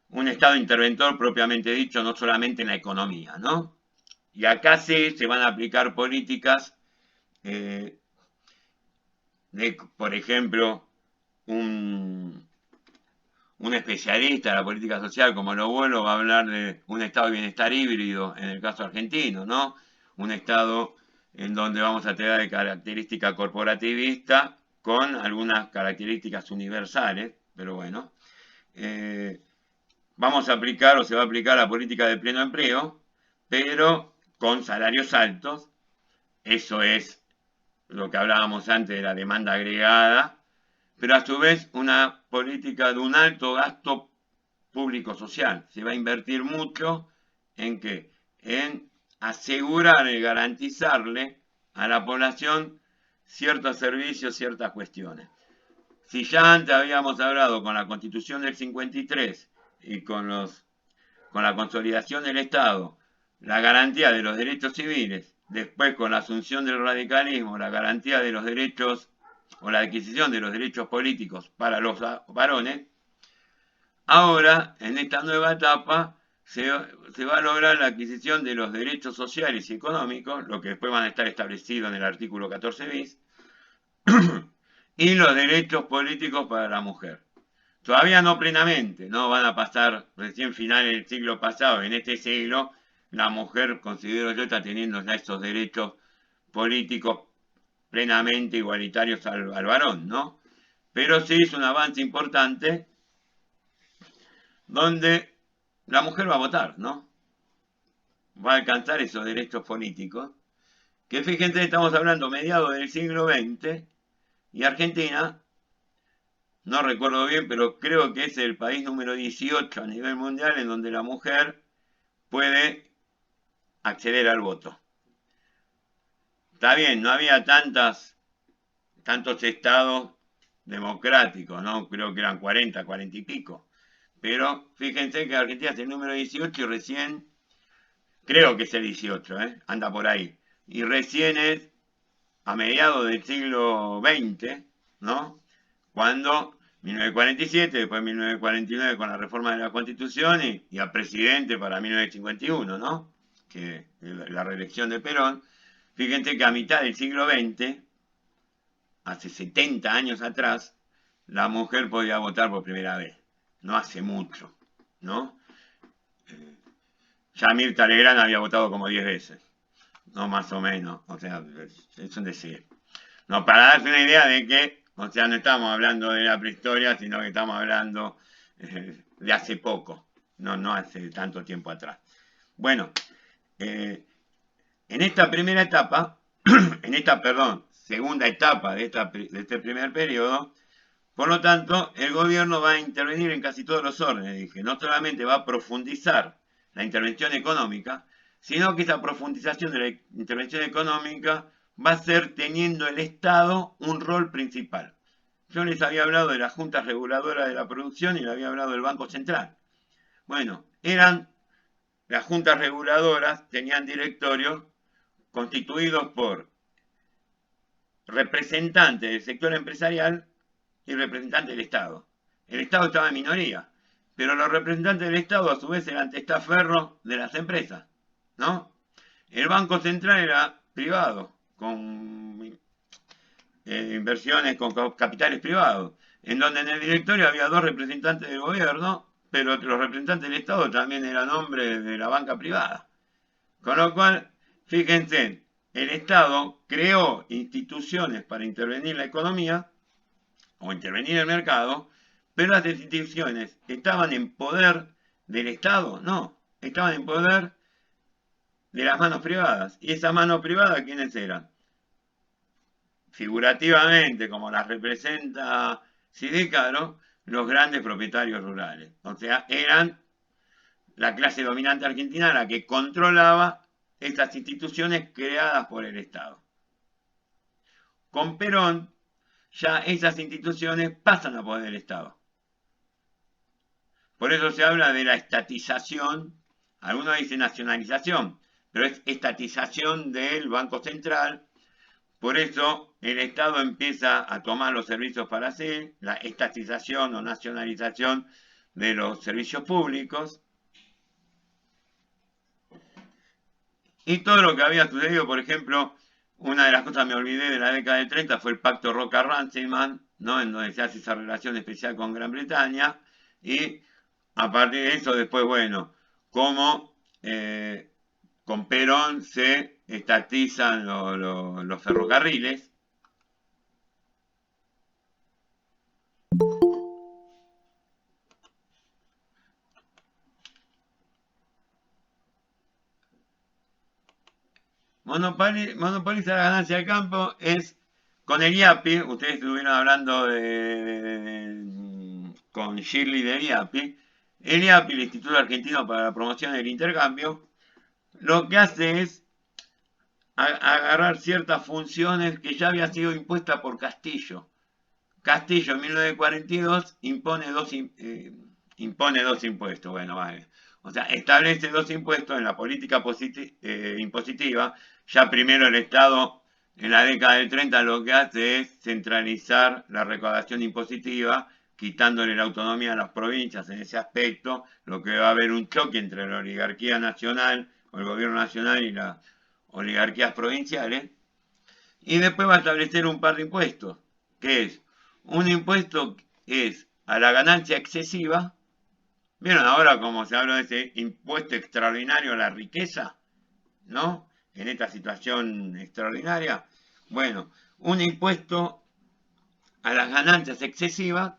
Un Estado interventor propiamente dicho, no solamente en la economía, ¿no? Y acá sí se van a aplicar políticas por ejemplo, un especialista de la política social como Lo Vuelo va a hablar de un estado de bienestar híbrido en el caso argentino, ¿no? Un estado en donde vamos a tener de característica corporativista con algunas características universales, pero bueno. Vamos a aplicar o se va a aplicar la política de pleno empleo, pero con salarios altos. Eso es lo que hablábamos antes de la demanda agregada, pero a su vez una política de un alto gasto público social. Se va a invertir mucho en ¿qué? En asegurar y garantizarle a la población ciertos servicios, ciertas cuestiones. Si ya antes habíamos hablado con la Constitución del 53 y con la consolidación del Estado, la garantía de los derechos civiles, después con la asunción del radicalismo, la garantía de los derechos o la adquisición de los derechos políticos para los varones, ahora, en esta nueva etapa, se va a lograr la adquisición de los derechos sociales y económicos, lo que después van a estar establecidos en el artículo 14 bis, y los derechos políticos para la mujer. Todavía no plenamente, no van a pasar recién final del siglo pasado, en este siglo, la mujer, considero yo, está teniendo ya esos derechos políticos plenamente igualitarios al varón, ¿no? Pero sí es un avance importante donde la mujer va a votar, ¿no? Va a alcanzar esos derechos políticos, que fíjense, estamos hablando mediados del siglo XX, y Argentina, no recuerdo bien, pero creo que es el país número 18 a nivel mundial en donde la mujer puede acceder al voto. Está bien, no había tantos estados democráticos, ¿no? Creo que eran 40 y pico. Pero fíjense que Argentina es el número 18 y recién, creo que es el 18, anda por ahí. Y recién es a mediados del siglo XX, ¿no? Cuando 1947, después 1949 con la reforma de la Constitución y a presidente para 1951, ¿no? Que la reelección de Perón. Fíjense que a mitad del siglo XX, hace 70 años atrás, la mujer podía votar por primera vez. No hace mucho, ¿no? Ya Mirta Legrand había votado como 10 veces, no más o menos, o sea, es un decir. No, para darse una idea de que, o sea, no estamos hablando de la prehistoria, sino que estamos hablando de hace poco, no hace tanto tiempo atrás. Bueno, en esta primera etapa, segunda etapa de este primer periodo, por lo tanto, el gobierno va a intervenir en casi todos los órdenes, dije, no solamente va a profundizar la intervención económica, sino que esa profundización de la intervención económica va a ser teniendo el Estado un rol principal. Yo les había hablado de las juntas reguladoras de la producción y les había hablado del Banco Central. Bueno, las juntas reguladoras tenían directorios constituidos por representantes del sector empresarial y representantes del Estado. El Estado estaba en minoría, pero los representantes del Estado a su vez eran testaferros de las empresas, ¿no? El Banco Central era privado, con inversiones, con capitales privados, en donde en el directorio había 2 representantes del gobierno, pero los representantes del Estado también eran hombres de la banca privada. Con lo cual, fíjense, el Estado creó instituciones para intervenir la economía o intervenir el mercado, pero las instituciones estaban en poder del Estado, no, estaban en poder de las manos privadas. ¿Y esas manos privadas quiénes eran? Figurativamente, como las representa Sidecaro, los grandes propietarios rurales. O sea, eran la clase dominante argentina la que controlaba estas instituciones creadas por el Estado. Con Perón, ya esas instituciones pasan a poder del Estado. Por eso se habla de la estatización, algunos dicen nacionalización, pero es estatización del Banco Central. Por eso el Estado empieza a tomar los servicios para sí, la estatización o nacionalización de los servicios públicos. Y todo lo que había sucedido, por ejemplo, una de las cosas me olvidé de la década del 30 fue el pacto Roca-Runciman, ¿no? En donde se hace esa relación especial con Gran Bretaña. Y a partir de eso, después, bueno, cómo con Perón se estatizan los ferrocarriles. Monopoliza la ganancia del campo es con el IAPI. Ustedes estuvieron hablando con Shirley del IAPI. El IAPI, el Instituto Argentino para la Promoción del Intercambio, lo que hace es agarrar ciertas funciones que ya había sido impuesta por Castillo. Castillo en 1942 impone dos impuestos. Bueno, vale. O sea, establece 2 impuestos en la política impositiva. Ya primero el Estado, en la década del 30, lo que hace es centralizar la recaudación impositiva, quitándole la autonomía a las provincias en ese aspecto, lo que va a haber un choque entre la oligarquía nacional, o el gobierno nacional y las oligarquías provinciales. Y después va a establecer un par de impuestos, que es, un impuesto es a la ganancia excesiva. ¿Vieron ahora cómo se habla de ese impuesto extraordinario a la riqueza? ¿No? En esta situación extraordinaria. Bueno, un impuesto a las ganancias excesivas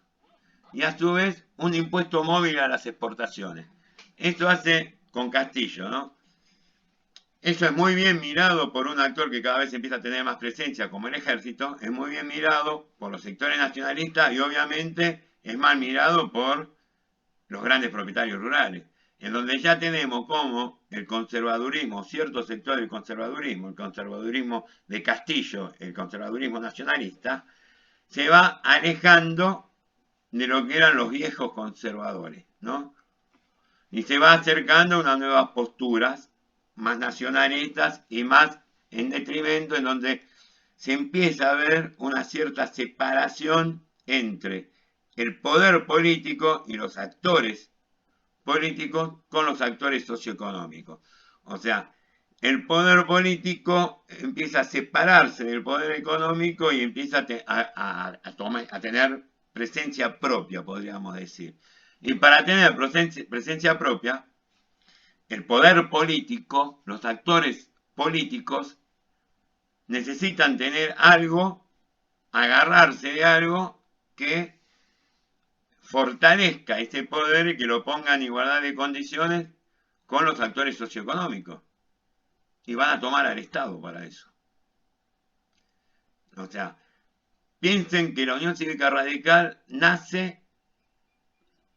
y a su vez un impuesto móvil a las exportaciones. Esto hace con Castillo, ¿no? Eso es muy bien mirado por un actor que cada vez empieza a tener más presencia, como el ejército. Es muy bien mirado por los sectores nacionalistas y obviamente es mal mirado por los grandes propietarios rurales, en donde ya tenemos como el conservadurismo, ciertos sectores del conservadurismo, el conservadurismo de Castillo, el conservadurismo nacionalista, se va alejando de lo que eran los viejos conservadores, ¿no? Y se va acercando a unas nuevas posturas más nacionalistas y más en detrimento, en donde se empieza a ver una cierta separación entre el poder político y los actores políticos con los actores socioeconómicos. O sea, el poder político empieza a separarse del poder económico y empieza a tener presencia propia, podríamos decir. Y para tener presencia propia, el poder político, los actores políticos, necesitan tener algo, agarrarse de algo que fortalezca ese poder y que lo ponga en igualdad de condiciones con los actores socioeconómicos. Y van a tomar al Estado para eso. O sea, piensen que la Unión Cívica Radical nace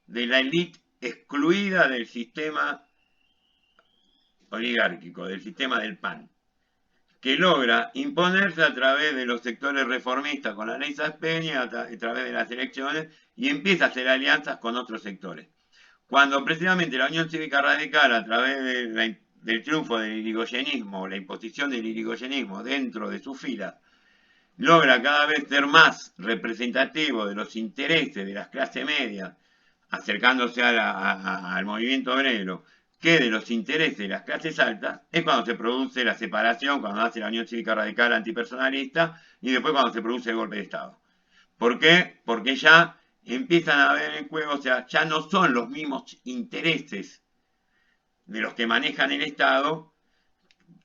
de la élite excluida del sistema oligárquico, del sistema del PAN, que logra imponerse a través de los sectores reformistas con la ley Saspeña, a través de las elecciones, y empieza a hacer alianzas con otros sectores. Cuando precisamente la Unión Cívica Radical, a través del triunfo del irigoyenismo, la imposición del irigoyenismo dentro de sus filas, logra cada vez ser más representativo de los intereses de las clases medias, acercándose al movimiento obrero, que de los intereses de las clases altas, es cuando se produce la separación, cuando nace la Unión Cívica Radical antipersonalista y después cuando se produce el golpe de Estado. ¿Por qué? Porque ya empiezan a ver en juego, o sea, ya no son los mismos intereses de los que manejan el Estado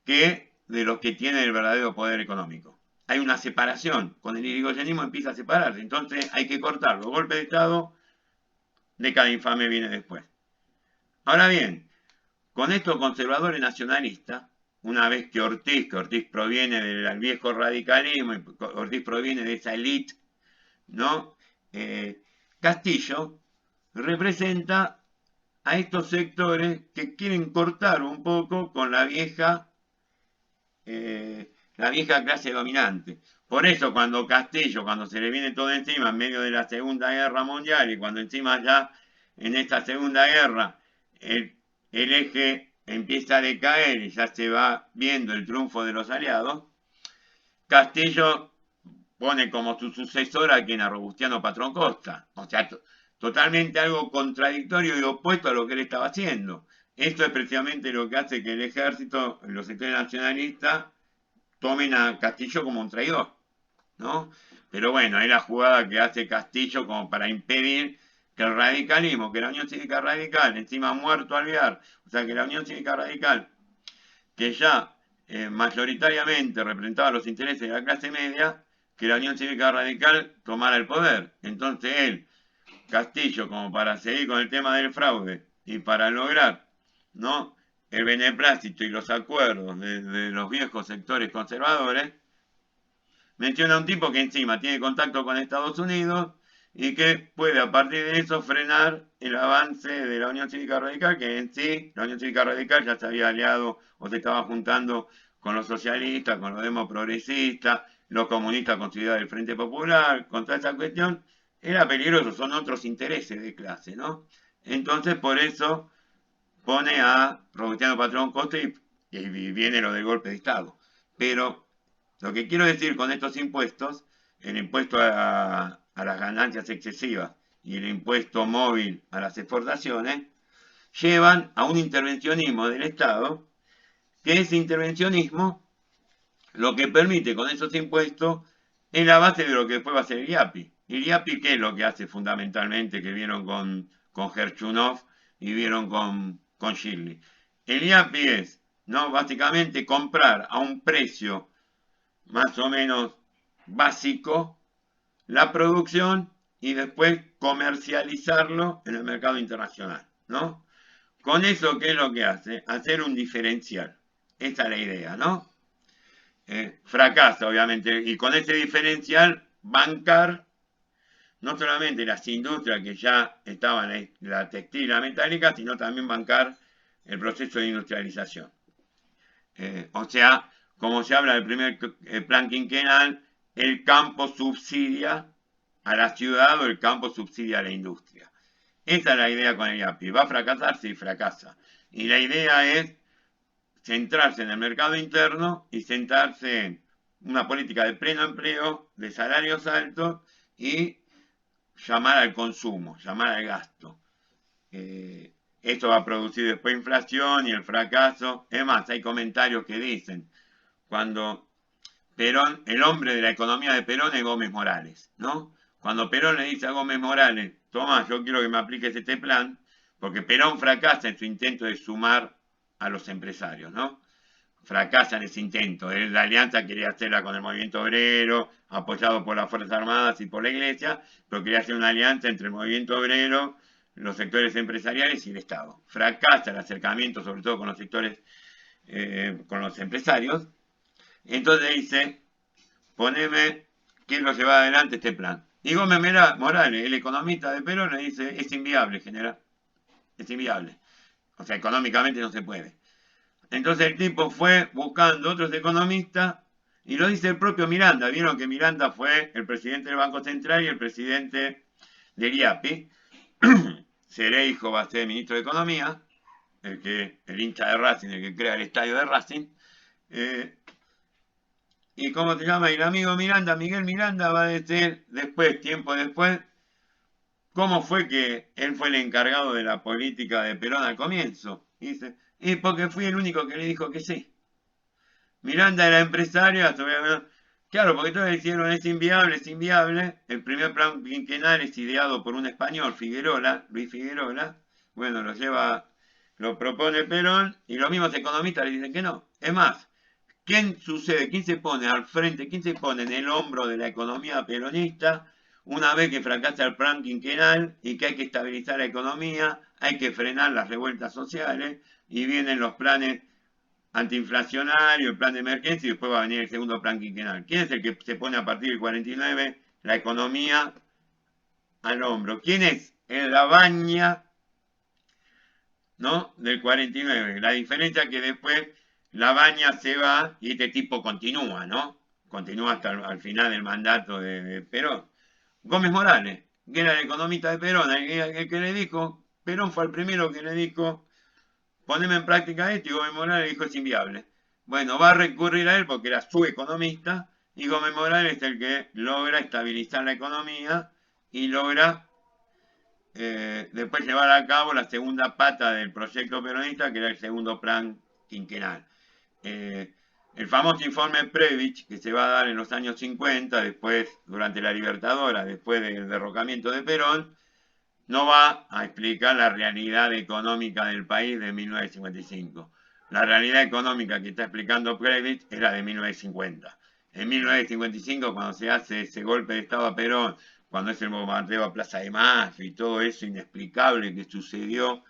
que de los que tienen el verdadero poder económico. Hay una separación, con el irigoyenismo empieza a separarse, entonces hay que cortarlo. Golpe de Estado, década infame viene después. Ahora bien, con estos conservadores nacionalistas, una vez que Ortiz proviene del viejo radicalismo, Ortiz proviene de esa élite, ¿no? Castillo representa a estos sectores que quieren cortar un poco con la vieja clase dominante. Por eso cuando Castillo, cuando se le viene todo encima en medio de la Segunda Guerra Mundial y cuando encima ya en esta Segunda Guerra el eje empieza a decaer y ya se va viendo el triunfo de los aliados, Castillo pone como su sucesor a quien, a Robustiano Patrón Costa. O sea, totalmente algo contradictorio y opuesto a lo que él estaba haciendo. Esto es precisamente lo que hace que el ejército, los sectores nacionalistas, tomen a Castillo como un traidor, ¿no? Pero bueno, es la jugada que hace Castillo como para impedir que el radicalismo, que la Unión Cívica Radical, encima muerto Alvear, o sea que la Unión Cívica Radical, que ya mayoritariamente representaba los intereses de la clase media, que la Unión Cívica Radical tomara el poder. Entonces él, Castillo, como para seguir con el tema del fraude y para lograr, ¿no?, el beneplácito y los acuerdos de los viejos sectores conservadores, menciona a un tipo que encima tiene contacto con Estados Unidos y que puede a partir de eso frenar el avance de la Unión Cívica Radical, que en sí la Unión Cívica Radical ya se había aliado o se estaba juntando con los socialistas, con los demócratas, los comunistas con Ciudad del Frente Popular, con toda esa cuestión. Era peligroso, son otros intereses de clase, ¿no? Entonces por eso pone a Robustiano Patrón Costa y viene lo del golpe de Estado. Pero lo que quiero decir con estos impuestos, el impuesto a las ganancias excesivas y el impuesto móvil a las exportaciones, llevan a un intervencionismo del Estado, que ese intervencionismo lo que permite con esos impuestos es la base de lo que después va a ser el IAPI. El IAPI, ¿qué es lo que hace fundamentalmente, que vieron con Gerchunov y vieron con Shirley? El IAPI es, ¿no?, básicamente comprar a un precio más o menos básico la producción y después comercializarlo en el mercado internacional, ¿no? Con eso, ¿qué es lo que hace? Hacer un diferencial. Esa es la idea, ¿no? Fracasa, obviamente, y con ese diferencial bancar no solamente las industrias que ya estaban, la textil y la metálica, sino también bancar el proceso de industrialización. O sea, como se habla del primer plan quinquenal, el campo subsidia a la ciudad o el campo subsidia a la industria. Esa es la idea con el IAPI. ¿Va a fracasar? Sí, fracasa. Y la idea es centrarse en el mercado interno y centrarse en una política de pleno empleo, de salarios altos y llamar al consumo, llamar al gasto. Esto va a producir después inflación y el fracaso. Es más, hay comentarios que dicen, cuando Perón, el hombre de la economía de Perón es Gómez Morales, ¿no? Cuando Perón le dice a Gómez Morales, toma, yo quiero que me apliques este plan, porque Perón fracasa en su intento de sumar a los empresarios, ¿no? Fracasa en ese intento. La alianza quería hacerla con el movimiento obrero, apoyado por las Fuerzas Armadas y por la Iglesia, pero quería hacer una alianza entre el movimiento obrero, los sectores empresariales y el Estado. Fracasa el acercamiento, sobre todo con los sectores, con los empresarios. Entonces dice, poneme, quiero llevar adelante este plan. Y Gómez Morales, el economista de Perón, le dice, es inviable, general. Es inviable. O sea, económicamente no se puede. Entonces el tipo fue buscando otros economistas, y lo dice el propio Miranda. Vieron que Miranda fue el presidente del Banco Central y el presidente del IAPI. Cereijo va a ser ministro de Economía, el hincha de Racing, el que crea el estadio de Racing. Y cómo se llama, y el amigo Miranda, Miguel Miranda, va a decir después, tiempo después, cómo fue que él fue el encargado de la política de Perón al comienzo. Y dice, y porque fui el único que le dijo que sí. Miranda era empresario, claro, porque todos dijeron es inviable. El primer plan quinquenal es ideado por un español, Figuerola, Luis Figuerola. Bueno, lo propone Perón, y los mismos economistas le dicen que no. Es más, ¿quién sucede? ¿Quién se pone al frente? ¿Quién se pone en el hombro de la economía peronista una vez que fracasa el plan quinquenal y que hay que estabilizar la economía, hay que frenar las revueltas sociales y vienen los planes antiinflacionarios, el plan de emergencia y después va a venir el segundo plan quinquenal? ¿Quién es el que se pone a partir del 49 la economía al hombro? ¿Quién es? En la baña, ¿no? Del 49. La diferencia es que después la baña se va y este tipo continúa, ¿no? Continúa hasta el final del mandato de Perón. Gómez Morales, que era el economista de Perón, el que le dijo, Perón fue el primero que le dijo, poneme en práctica esto, y Gómez Morales dijo, es inviable. Bueno, va a recurrir a él porque era su economista, y Gómez Morales es el que logra estabilizar la economía y logra después llevar a cabo la segunda pata del proyecto peronista, que era el segundo plan quinquenal. El famoso informe Previch, que se va a dar en los años 50, después, durante la Libertadora, después del derrocamiento de Perón, no va a explicar la realidad económica del país de 1955. La realidad económica que está explicando Previch era de 1950. En 1955, cuando se hace ese golpe de Estado a Perón, cuando es el bombardeo a Plaza de Mayo y todo eso inexplicable que sucedió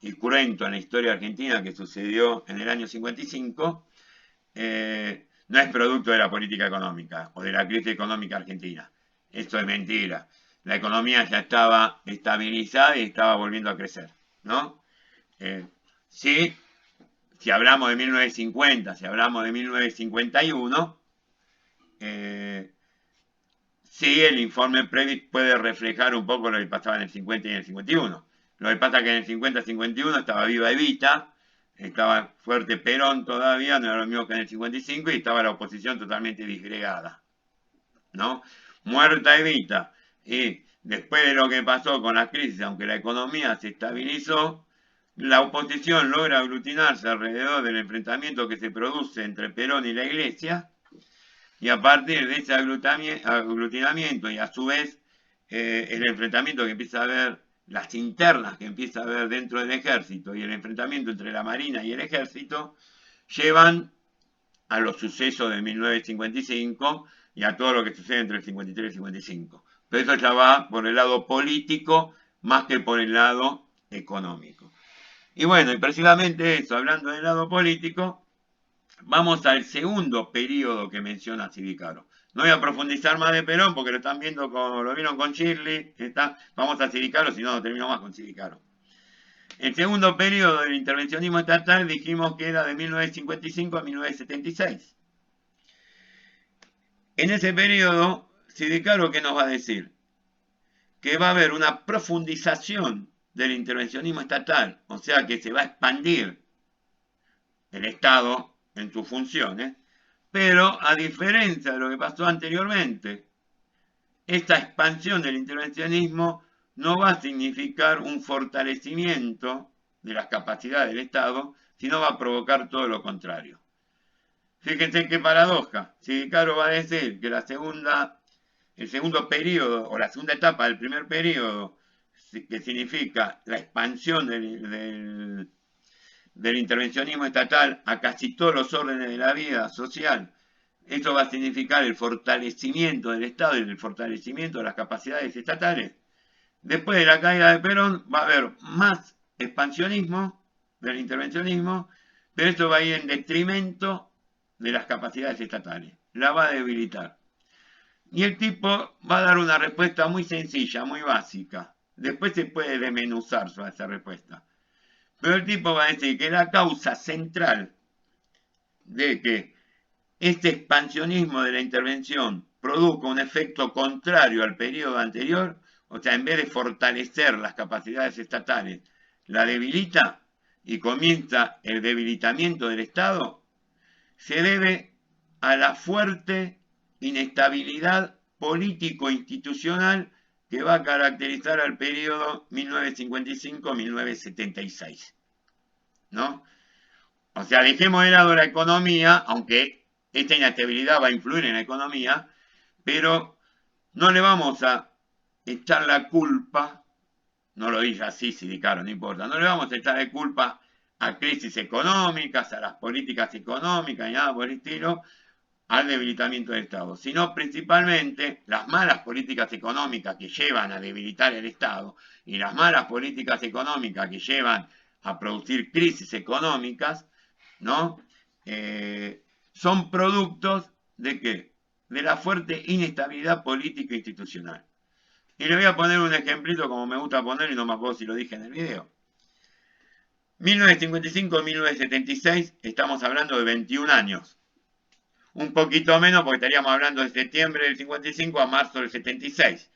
y cruento en la historia argentina que sucedió en el año 55, no es producto de la política económica o de la crisis económica argentina. Esto es mentira. La economía ya estaba estabilizada y estaba volviendo a crecer, ¿no? Sí, si hablamos de 1950, si hablamos de 1951, sí, el informe Previch puede reflejar un poco lo que pasaba en el 50 y en el 51. Lo que pasa es que en el 50-51 estaba viva Evita, estaba fuerte Perón todavía, no era lo mismo que en el 55, y estaba la oposición totalmente disgregada, ¿no? Muerta Evita, y después de lo que pasó con la crisis, aunque la economía se estabilizó, la oposición logra aglutinarse alrededor del enfrentamiento que se produce entre Perón y la Iglesia, y a partir de ese aglutinamiento y a su vez el enfrentamiento que empieza a haber, las internas que empieza a haber dentro del ejército y el enfrentamiento entre la Marina y el ejército, llevan a los sucesos de 1955 y a todo lo que sucede entre el 53 y el 55. Pero eso ya va por el lado político más que por el lado económico. Y bueno, y precisamente eso, hablando del lado político, vamos al segundo periodo que menciona Sivicaro. No voy a profundizar más de Perón porque lo están viendo como lo vieron con Shirley. Vamos a Sivicaro, si no, no termino más con Sivicaro. El segundo periodo del intervencionismo estatal dijimos que era de 1955 a 1976. En ese periodo, Sivicaro, ¿qué nos va a decir? Que va a haber una profundización del intervencionismo estatal, o sea que se va a expandir el Estado en sus funciones, Pero a diferencia de lo que pasó anteriormente, esta expansión del intervencionismo no va a significar un fortalecimiento de las capacidades del Estado, sino va a provocar todo lo contrario. Fíjense qué paradoja. Si Caro va a decir que el segundo periodo o la segunda etapa del primer periodo, que significa la expansión del intervencionismo estatal a casi todos los órdenes de la vida social, esto va a significar el fortalecimiento del Estado y el fortalecimiento de las capacidades estatales. Después de la caída de Perón va a haber más expansionismo del intervencionismo, pero esto va a ir en detrimento de las capacidades estatales, la va a debilitar. Y el tipo va a dar una respuesta muy sencilla, muy básica. Después se puede desmenuzar sobre esa respuesta. Pero el tipo va a decir que la causa central de que este expansionismo de la intervención produzca un efecto contrario al periodo anterior, o sea, en vez de fortalecer las capacidades estatales, la debilita y comienza el debilitamiento del Estado, se debe a la fuerte inestabilidad político-institucional que va a caracterizar al periodo 1955-1976, ¿no? O sea, dejemos de lado la economía, aunque esta inestabilidad va a influir en la economía, pero no le vamos a echar la culpa, no lo dije así, Sindicaro, no importa, no le vamos a echar la culpa a crisis económicas, a las políticas económicas y nada por el estilo, al debilitamiento del Estado, sino principalmente las malas políticas económicas que llevan a debilitar el Estado y las malas políticas económicas que llevan a producir crisis económicas, ¿no? Son productos de ¿qué? De la fuerte inestabilidad política e institucional. Y le voy a poner un ejemplito como me gusta poner y no me acuerdo si lo dije en el video. 1955-1976, estamos hablando de 21 años. Un poquito menos porque estaríamos hablando de septiembre del 55 a marzo del 76,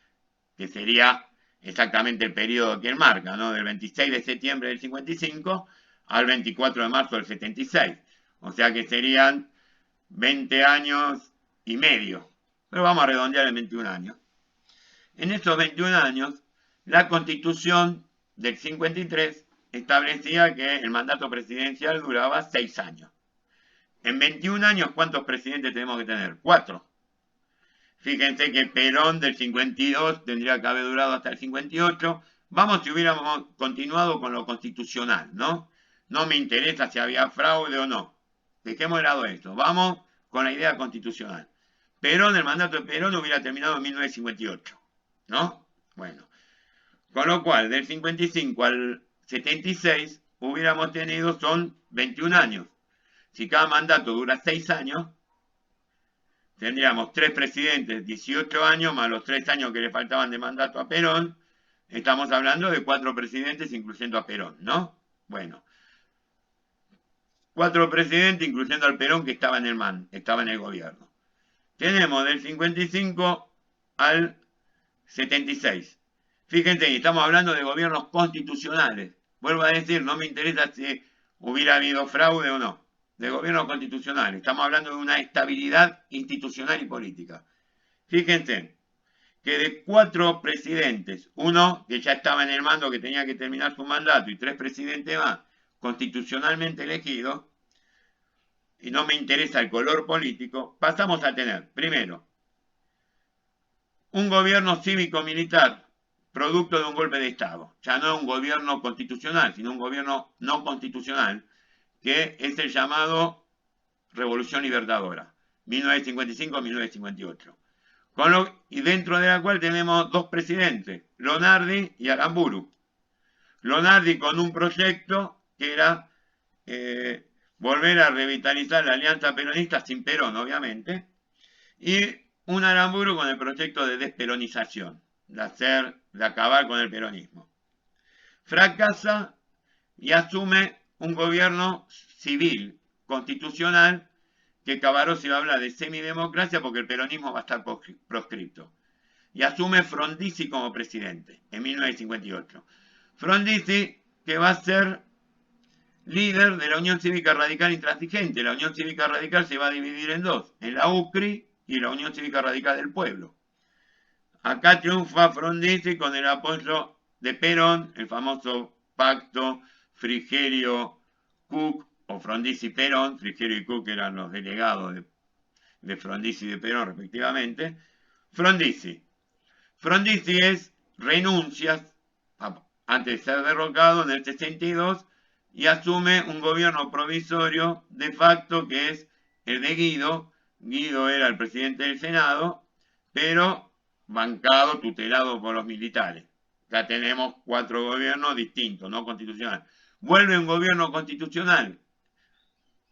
que sería exactamente el periodo que él marca, ¿no? Del 26 de septiembre del 55 al 24 de marzo del 76. O sea que serían 20 años y medio. Pero vamos a redondear en 21 años. En esos 21 años, la Constitución del 53 establecía que el mandato presidencial duraba 6 años. En 21 años, ¿cuántos presidentes tenemos que tener? 4. Fíjense que Perón del 52 tendría que haber durado hasta el 58. Vamos si hubiéramos continuado con lo constitucional, ¿no? No me interesa si había fraude o no. Dejemos de lado esto. Vamos con la idea constitucional. Perón, el mandato de Perón hubiera terminado en 1958, ¿no? Bueno. Con lo cual, del 55 al 76 hubiéramos tenido, son 21 años. Si cada mandato dura 6 años, tendríamos 3 presidentes, 18 años, más los 3 años que le faltaban de mandato a Perón. Estamos hablando de 4 presidentes, incluyendo a Perón, ¿no? Bueno. 4 presidentes, incluyendo al Perón, que estaba en el gobierno. Tenemos del 55 al 76. Fíjense, estamos hablando de gobiernos constitucionales. Vuelvo a decir, no me interesa si hubiera habido fraude o no. De gobierno constitucional. Estamos hablando de una estabilidad institucional y política. Fíjense que de 4 presidentes, uno que ya estaba en el mando, que tenía que terminar su mandato, y 3 presidentes más constitucionalmente elegidos, y no me interesa el color político, pasamos a tener, primero, un gobierno cívico-militar, producto de un golpe de Estado. Ya no un gobierno constitucional, sino un gobierno no constitucional, que es el llamado Revolución Libertadora, 1955-1958. Y dentro de la cual tenemos 2 presidentes, Lonardi y Aramburu. Lonardi con un proyecto que era volver a revitalizar la alianza peronista sin Perón, obviamente, y un Aramburu con el proyecto de desperonización, de acabar con el peronismo. Fracasa y asume un gobierno civil, constitucional, que Cavarossi va a hablar de semidemocracia porque el peronismo va a estar proscripto. Y asume Frondizi como presidente en 1958. Frondizi, que va a ser líder de la Unión Cívica Radical Intransigente. La Unión Cívica Radical se va a dividir en dos, en la UCRI y la Unión Cívica Radical del Pueblo. Acá triunfa Frondizi con el apoyo de Perón, el famoso pacto Frigerio-Cook, o Frondizi-Perón. Frigerio y Cook eran los delegados de Frondizi y de Perón respectivamente. Frondizi es renuncias antes de ser derrocado en el 62 y asume un gobierno provisorio de facto que es el de Guido. Guido era el presidente del Senado, pero bancado, tutelado por los militares. Ya tenemos 4 gobiernos distintos, no constitucionales. Vuelve un gobierno constitucional,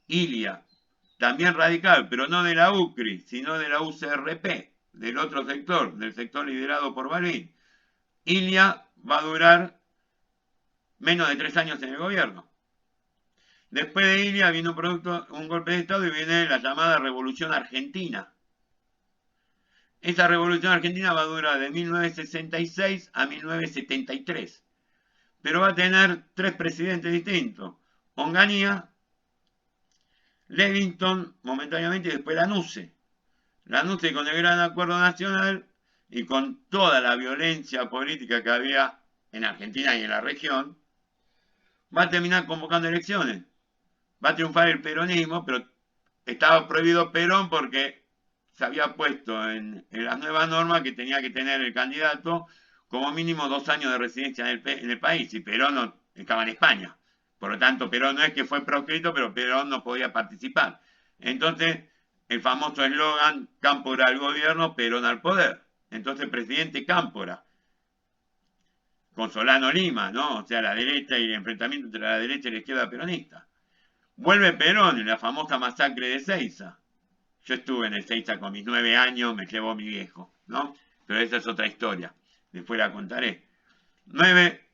Ilia, también radical, pero no de la UCRI, sino de la UCRP, del otro sector, del sector liderado por Balbín. Ilia va a durar menos de 3 años en el gobierno. Después de Ilia viene un golpe de Estado y viene la llamada Revolución Argentina. Esa Revolución Argentina va a durar de 1966 a 1973. Pero va a tener 3 presidentes distintos. Onganía, Levington, momentáneamente, y después Lanusse. Lanusse con el Gran Acuerdo Nacional y con toda la violencia política que había en Argentina y en la región, va a terminar convocando elecciones. Va a triunfar el peronismo, pero estaba prohibido Perón porque se había puesto en las nuevas normas que tenía que tener el candidato como mínimo 2 años de residencia en el país, y Perón no, estaba en España. Por lo tanto, Perón no es que fue proscrito, pero Perón no podía participar. Entonces, el famoso eslogan, Cámpora al gobierno, Perón al poder. Entonces, presidente Cámpora, con Solano Lima, ¿no? O sea, la derecha y el enfrentamiento entre la derecha y la izquierda peronista. Vuelve Perón en la famosa masacre de Seiza. Yo estuve en Ezeiza con mis 9 años, me llevó mi viejo, ¿no? Pero esa es otra historia, después la contaré. 9,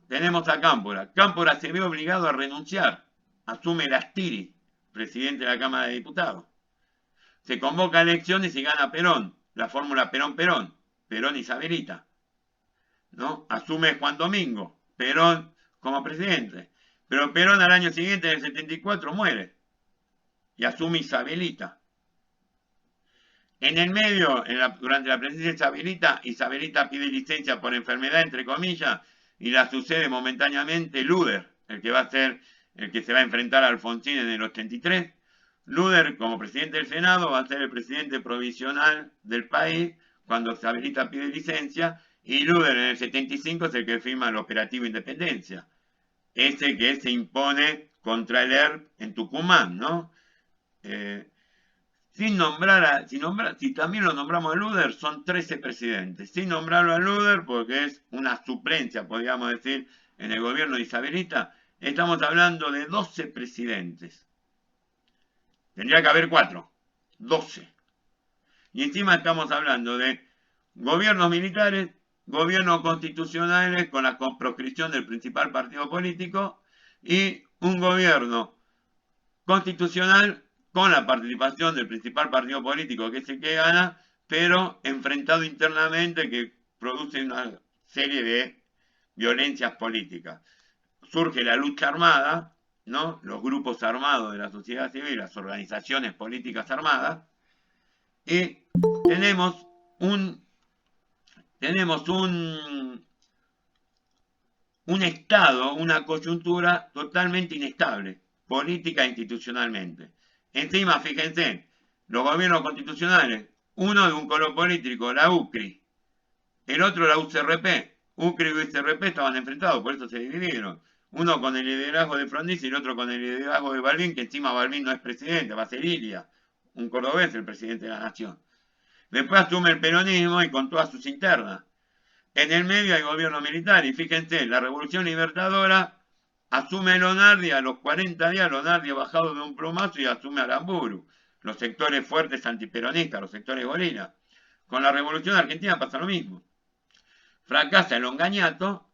tenemos a Cámpora. Cámpora se ve obligado a renunciar. Asume Lastiri, presidente de la Cámara de Diputados. Se convoca a elecciones y gana Perón, la fórmula Perón-Perón, Perón-Isabelita, ¿no? Asume Juan Domingo, Perón como presidente. Pero Perón al año siguiente, en el 74, muere. Y asume Isabelita. En el medio, durante la presidencia de Isabelita pide licencia por enfermedad, entre comillas, y la sucede momentáneamente Luder, el que va a ser el que se va a enfrentar a Alfonsín en el 83. Luder, como presidente del Senado, va a ser el presidente provisional del país cuando Isabelita pide licencia, y Luder en el 75 es el que firma el Operativo Independencia, ese que se impone contra el ERP en Tucumán, ¿no? Si también lo nombramos a Luder, son 13 presidentes. Sin nombrarlo a Luder, porque es una suplencia, podríamos decir, en el gobierno de Isabelita, estamos hablando de 12 presidentes. Tendría que haber 4, 12. Y encima estamos hablando de gobiernos militares, gobiernos constitucionales con la proscripción del principal partido político y un gobierno constitucional con la participación del principal partido político, que es el que gana, pero enfrentado internamente, que produce una serie de violencias políticas. Surge la lucha armada, ¿no? Los grupos armados de la sociedad civil, las organizaciones políticas armadas, y tenemos un estado, una coyuntura totalmente inestable, política e institucionalmente. Encima, fíjense, los gobiernos constitucionales, uno de un color político, la UCRI, el otro la UCRP. UCRI y UCRP estaban enfrentados, por eso se dividieron. Uno con el liderazgo de Frondizi y el otro con el liderazgo de Balbín, que encima Balbín no es presidente, va a ser Ilia, un cordobés, el presidente de la nación. Después asume el peronismo y con todas sus internas. En el medio hay gobierno militar, y fíjense, la Revolución Libertadora asume Lonardi, a los 40 días Lonardi ha bajado de un plumazo y asume Aramburu, los sectores fuertes antiperonistas, los sectores gorilas. Con la Revolución Argentina pasa lo mismo. Fracasa el Ongañato,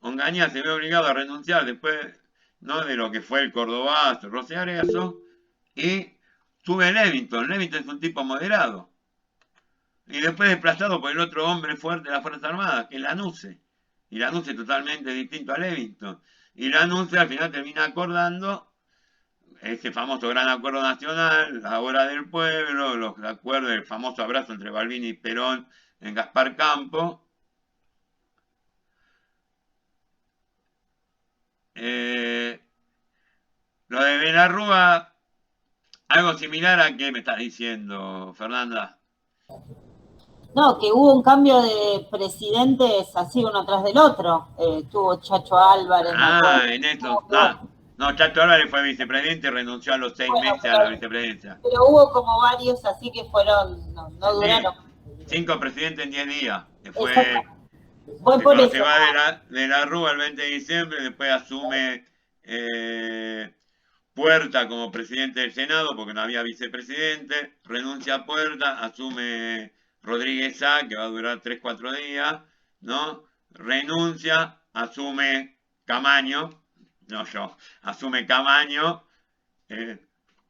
Ongaña se ve obligado a renunciar después, ¿no?, de lo que fue el Cordobazo, el Rosariazo, y sube Levington. Levington es un tipo moderado. Y después desplazado por el otro hombre fuerte de las Fuerzas Armadas, que es Lanusse. Y Lanusse es totalmente distinto a Levington. y la anuncia, al final termina acordando ese famoso gran acuerdo nacional, la hora del pueblo, los acuerdos, el famoso abrazo entre Balbini y Perón en Gaspar Campo. Lo de Belarrúa, algo similar a qué me estás diciendo, Fernanda. No, que hubo un cambio de presidentes así uno tras del otro. Tuvo Chacho Álvarez. En esto. No, Chacho Álvarez fue vicepresidente y renunció a los 6 meses a la vicepresidencia. Pero hubo como varios así que fueron, no duraron. 5 presidentes en 10 días. Por eso. Se va de la Rúa el 20 de diciembre, después asume Puerta como presidente del Senado porque no había vicepresidente, renuncia a Puerta, asume Rodríguez Sá, que va a durar 3-4 días, ¿no? Renuncia, asume Camaño, asume Camaño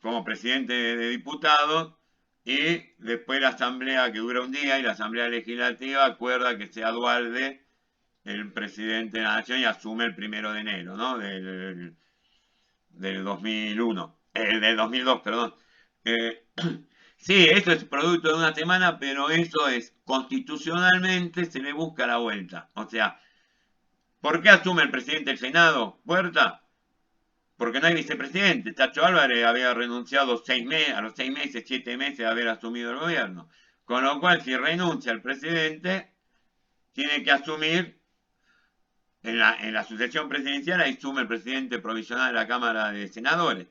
como presidente de diputados, y después la asamblea, que dura un día, y la asamblea legislativa acuerda que sea Duhalde el presidente de la nación y asume el 1 de enero, ¿no? Del 2001, del 2002, perdón. Sí, esto es producto de una semana, pero eso es, constitucionalmente se le busca la vuelta. O sea, ¿por qué asume el presidente del Senado, Puerta? Porque no hay vicepresidente. Chacho Álvarez había renunciado a los 6 meses, 7 meses de haber asumido el gobierno. Con lo cual, si renuncia el presidente, tiene que asumir, en la sucesión presidencial, ahí asume el presidente provisional de la Cámara de Senadores.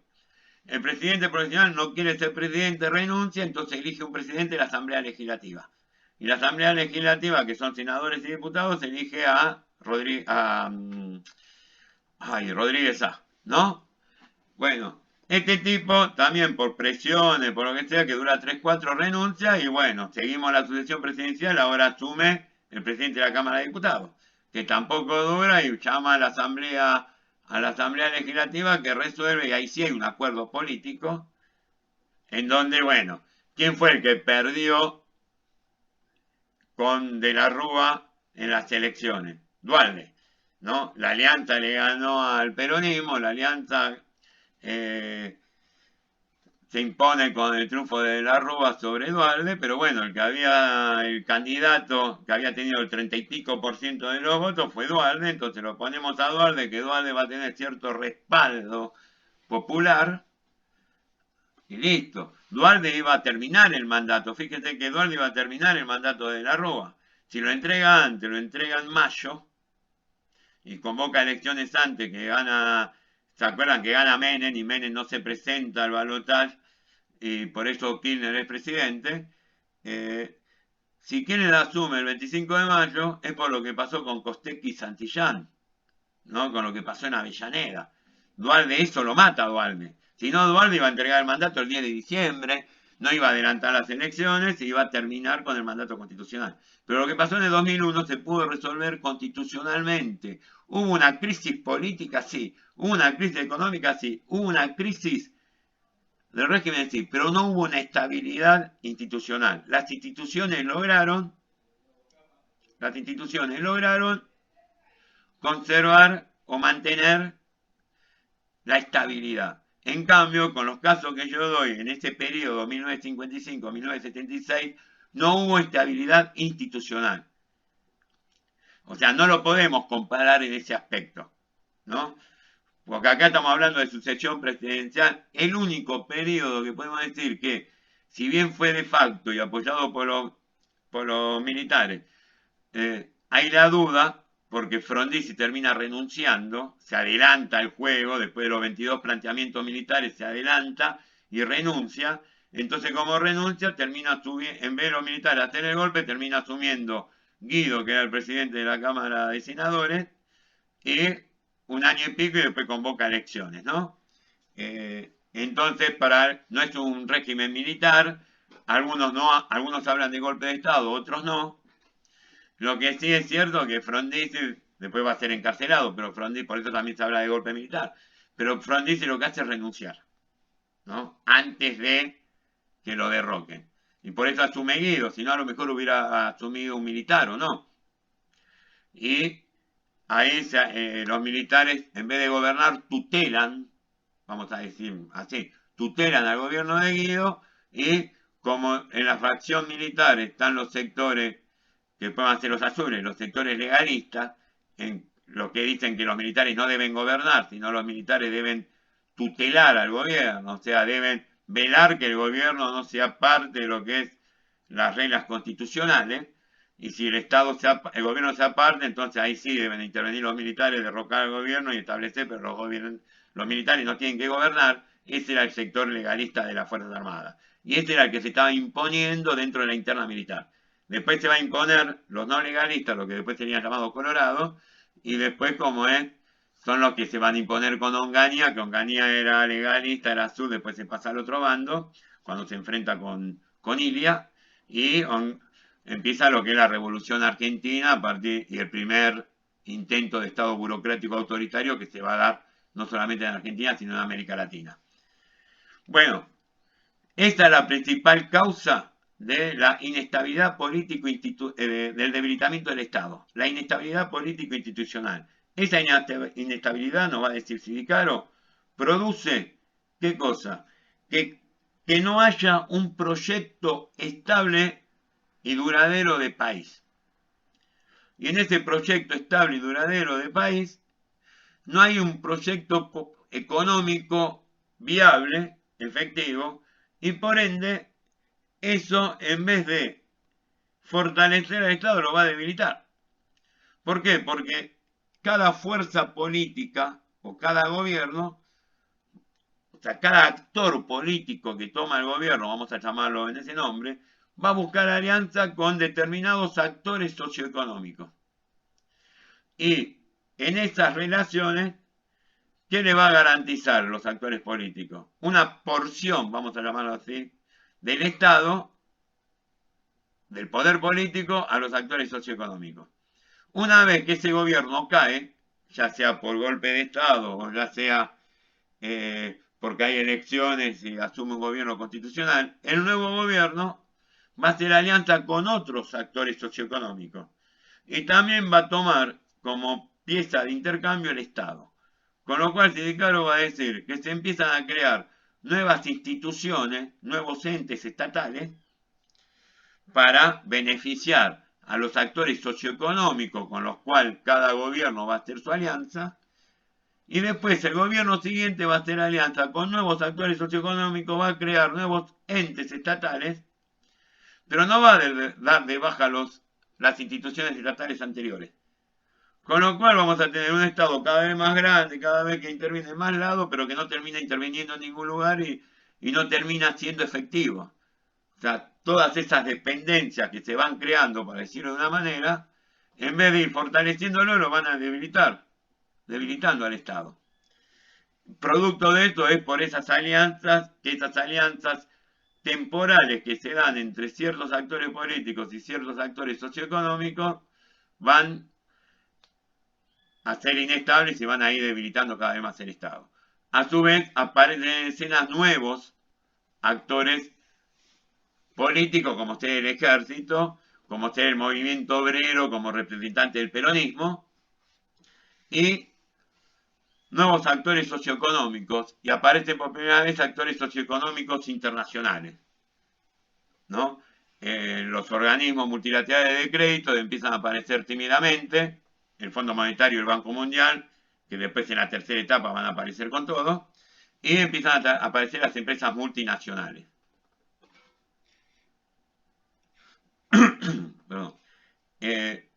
El presidente provisional no quiere ser presidente, renuncia, entonces elige un presidente de la Asamblea Legislativa. Y la Asamblea Legislativa, que son senadores y diputados, elige a Rodríguez Sá, ¿no? Bueno, este tipo también por presiones, por lo que sea, que dura 3-4, renuncia, y bueno, seguimos la sucesión presidencial, ahora asume el presidente de la Cámara de Diputados, que tampoco dura, y llama a la Asamblea Legislativa, que resuelve, y ahí sí hay un acuerdo político, en donde, bueno, ¿quién fue el que perdió con De la Rúa en las elecciones? Duhalde, ¿no? La alianza le ganó al peronismo, la alianza se impone con el triunfo de la Rúa sobre Duhalde, pero bueno, el candidato que había tenido el 30 y pico % de los votos fue Duhalde, entonces lo ponemos a Duhalde, que Duhalde va a tener cierto respaldo popular, y listo. Duhalde iba a terminar el mandato, fíjate que Duhalde iba a terminar el mandato de la Rúa. Si lo entrega antes, lo entrega en mayo, y convoca elecciones antes, que gana... ¿Se acuerdan que gana Menem y Menem no se presenta al balotaje y por eso Kirchner es presidente? Si Kirchner asume el 25 de mayo es por lo que pasó con Costecchi y Santillán, ¿no? Con lo que pasó en Avellaneda. Duhalde, eso lo mata a Duhalde. Si no, Duhalde iba a entregar el mandato el 10 de diciembre, no iba a adelantar las elecciones y iba a terminar con el mandato constitucional. Pero lo que pasó en el 2001 se pudo resolver constitucionalmente. Hubo una crisis política, sí. Hubo una crisis económica, sí. Hubo una crisis del régimen, sí. Pero no hubo una estabilidad institucional. Las instituciones lograron conservar o mantener la estabilidad. En cambio, con los casos que yo doy en ese periodo 1955-1976, no hubo estabilidad institucional. O sea, no lo podemos comparar en ese aspecto, ¿no? Porque acá estamos hablando de sucesión presidencial, el único periodo que podemos decir que, si bien fue de facto y apoyado por los militares, hay la duda, porque Frondizi termina renunciando, se adelanta el juego, después de los 22 planteamientos militares se adelanta y renuncia. Entonces, como renuncia, termina en vez de los militares hacer el golpe, termina asumiendo Guido, que era el presidente de la Cámara de Senadores, y un año y pico, y después convoca elecciones, ¿no? Entonces, no es un régimen militar, algunos hablan de golpe de Estado, otros no. Lo que sí es cierto que Frondizi después va a ser encarcelado, pero Frondizi, por eso también se habla de golpe militar. Pero Frondizi lo que hace es renunciar, ¿no? Antes de que lo derroquen. Y por eso asume Guido, si no a lo mejor hubiera asumido un militar o no. Y ahí los militares, en vez de gobernar, tutelan, vamos a decir así, tutelan al gobierno de Guido, y como en la facción militar están los sectores que pueden ser los azules, los sectores legalistas, en lo que dicen que los militares no deben gobernar, sino los militares deben tutelar al gobierno, o sea, deben velar que el gobierno no sea parte de lo que es las reglas constitucionales, y si el gobierno sea parte, entonces ahí sí deben intervenir los militares, derrocar al gobierno y establecer, pero los militares no tienen que gobernar. Ese era el sector legalista de las Fuerzas Armadas. Y este era el que se estaba imponiendo dentro de la interna militar. Después se va a imponer los no legalistas, lo que después serían llamados colorados, y después, como es, son los que se van a imponer con Onganía, que Onganía era legalista, era azul, después se pasa al otro bando, cuando se enfrenta con Ilia, y empieza lo que es la Revolución Argentina a partir y el primer intento de Estado burocrático autoritario que se va a dar no solamente en Argentina, sino en América Latina. Bueno, esta es la principal causa de la inestabilidad del debilitamiento del Estado, la inestabilidad político-institucional. Esa inestabilidad, nos va a decir Sidicaro, produce, ¿qué cosa? Que no haya un proyecto estable y duradero de país. Y en ese proyecto estable y duradero de país, no hay un proyecto económico viable, efectivo, y por ende, eso en vez de fortalecer al Estado lo va a debilitar. ¿Por qué? Porque cada fuerza política o cada gobierno, o sea, cada actor político que toma el gobierno, vamos a llamarlo en ese nombre, va a buscar alianza con determinados actores socioeconómicos. Y en esas relaciones, ¿qué le va a garantizar a los actores políticos? Una porción, vamos a llamarlo así, del Estado, del poder político, a los actores socioeconómicos. Una vez que ese gobierno cae, ya sea por golpe de Estado o ya sea porque hay elecciones y asume un gobierno constitucional, el nuevo gobierno va a hacer alianza con otros actores socioeconómicos y también va a tomar como pieza de intercambio el Estado. Con lo cual, Sidicaro va a decir que se empiezan a crear nuevas instituciones, nuevos entes estatales, para beneficiar a los actores socioeconómicos con los cuales cada gobierno va a hacer su alianza, y después el gobierno siguiente va a hacer alianza con nuevos actores socioeconómicos, va a crear nuevos entes estatales, pero no va a dar de baja las instituciones estatales anteriores. Con lo cual vamos a tener un Estado cada vez más grande, cada vez que interviene en más lados, pero que no termina interviniendo en ningún lugar y no termina siendo efectivo. O sea, todas esas dependencias que se van creando, para decirlo de una manera, en vez de ir fortaleciéndolo, lo van a debilitar, debilitando al Estado. Producto de esto es por esas alianzas temporales que se dan entre ciertos actores políticos y ciertos actores socioeconómicos, van a ser inestables y van a ir debilitando cada vez más el Estado. A su vez, aparecen en escenas nuevos actores políticos, como ser el ejército, como ser el movimiento obrero, como representante del peronismo, y nuevos actores socioeconómicos, y aparecen por primera vez actores socioeconómicos internacionales, ¿no? Los organismos multilaterales de crédito empiezan a aparecer tímidamente, el Fondo Monetario y el Banco Mundial, que después en la tercera etapa van a aparecer con todo, y empiezan a aparecer las empresas multinacionales. Perdón. En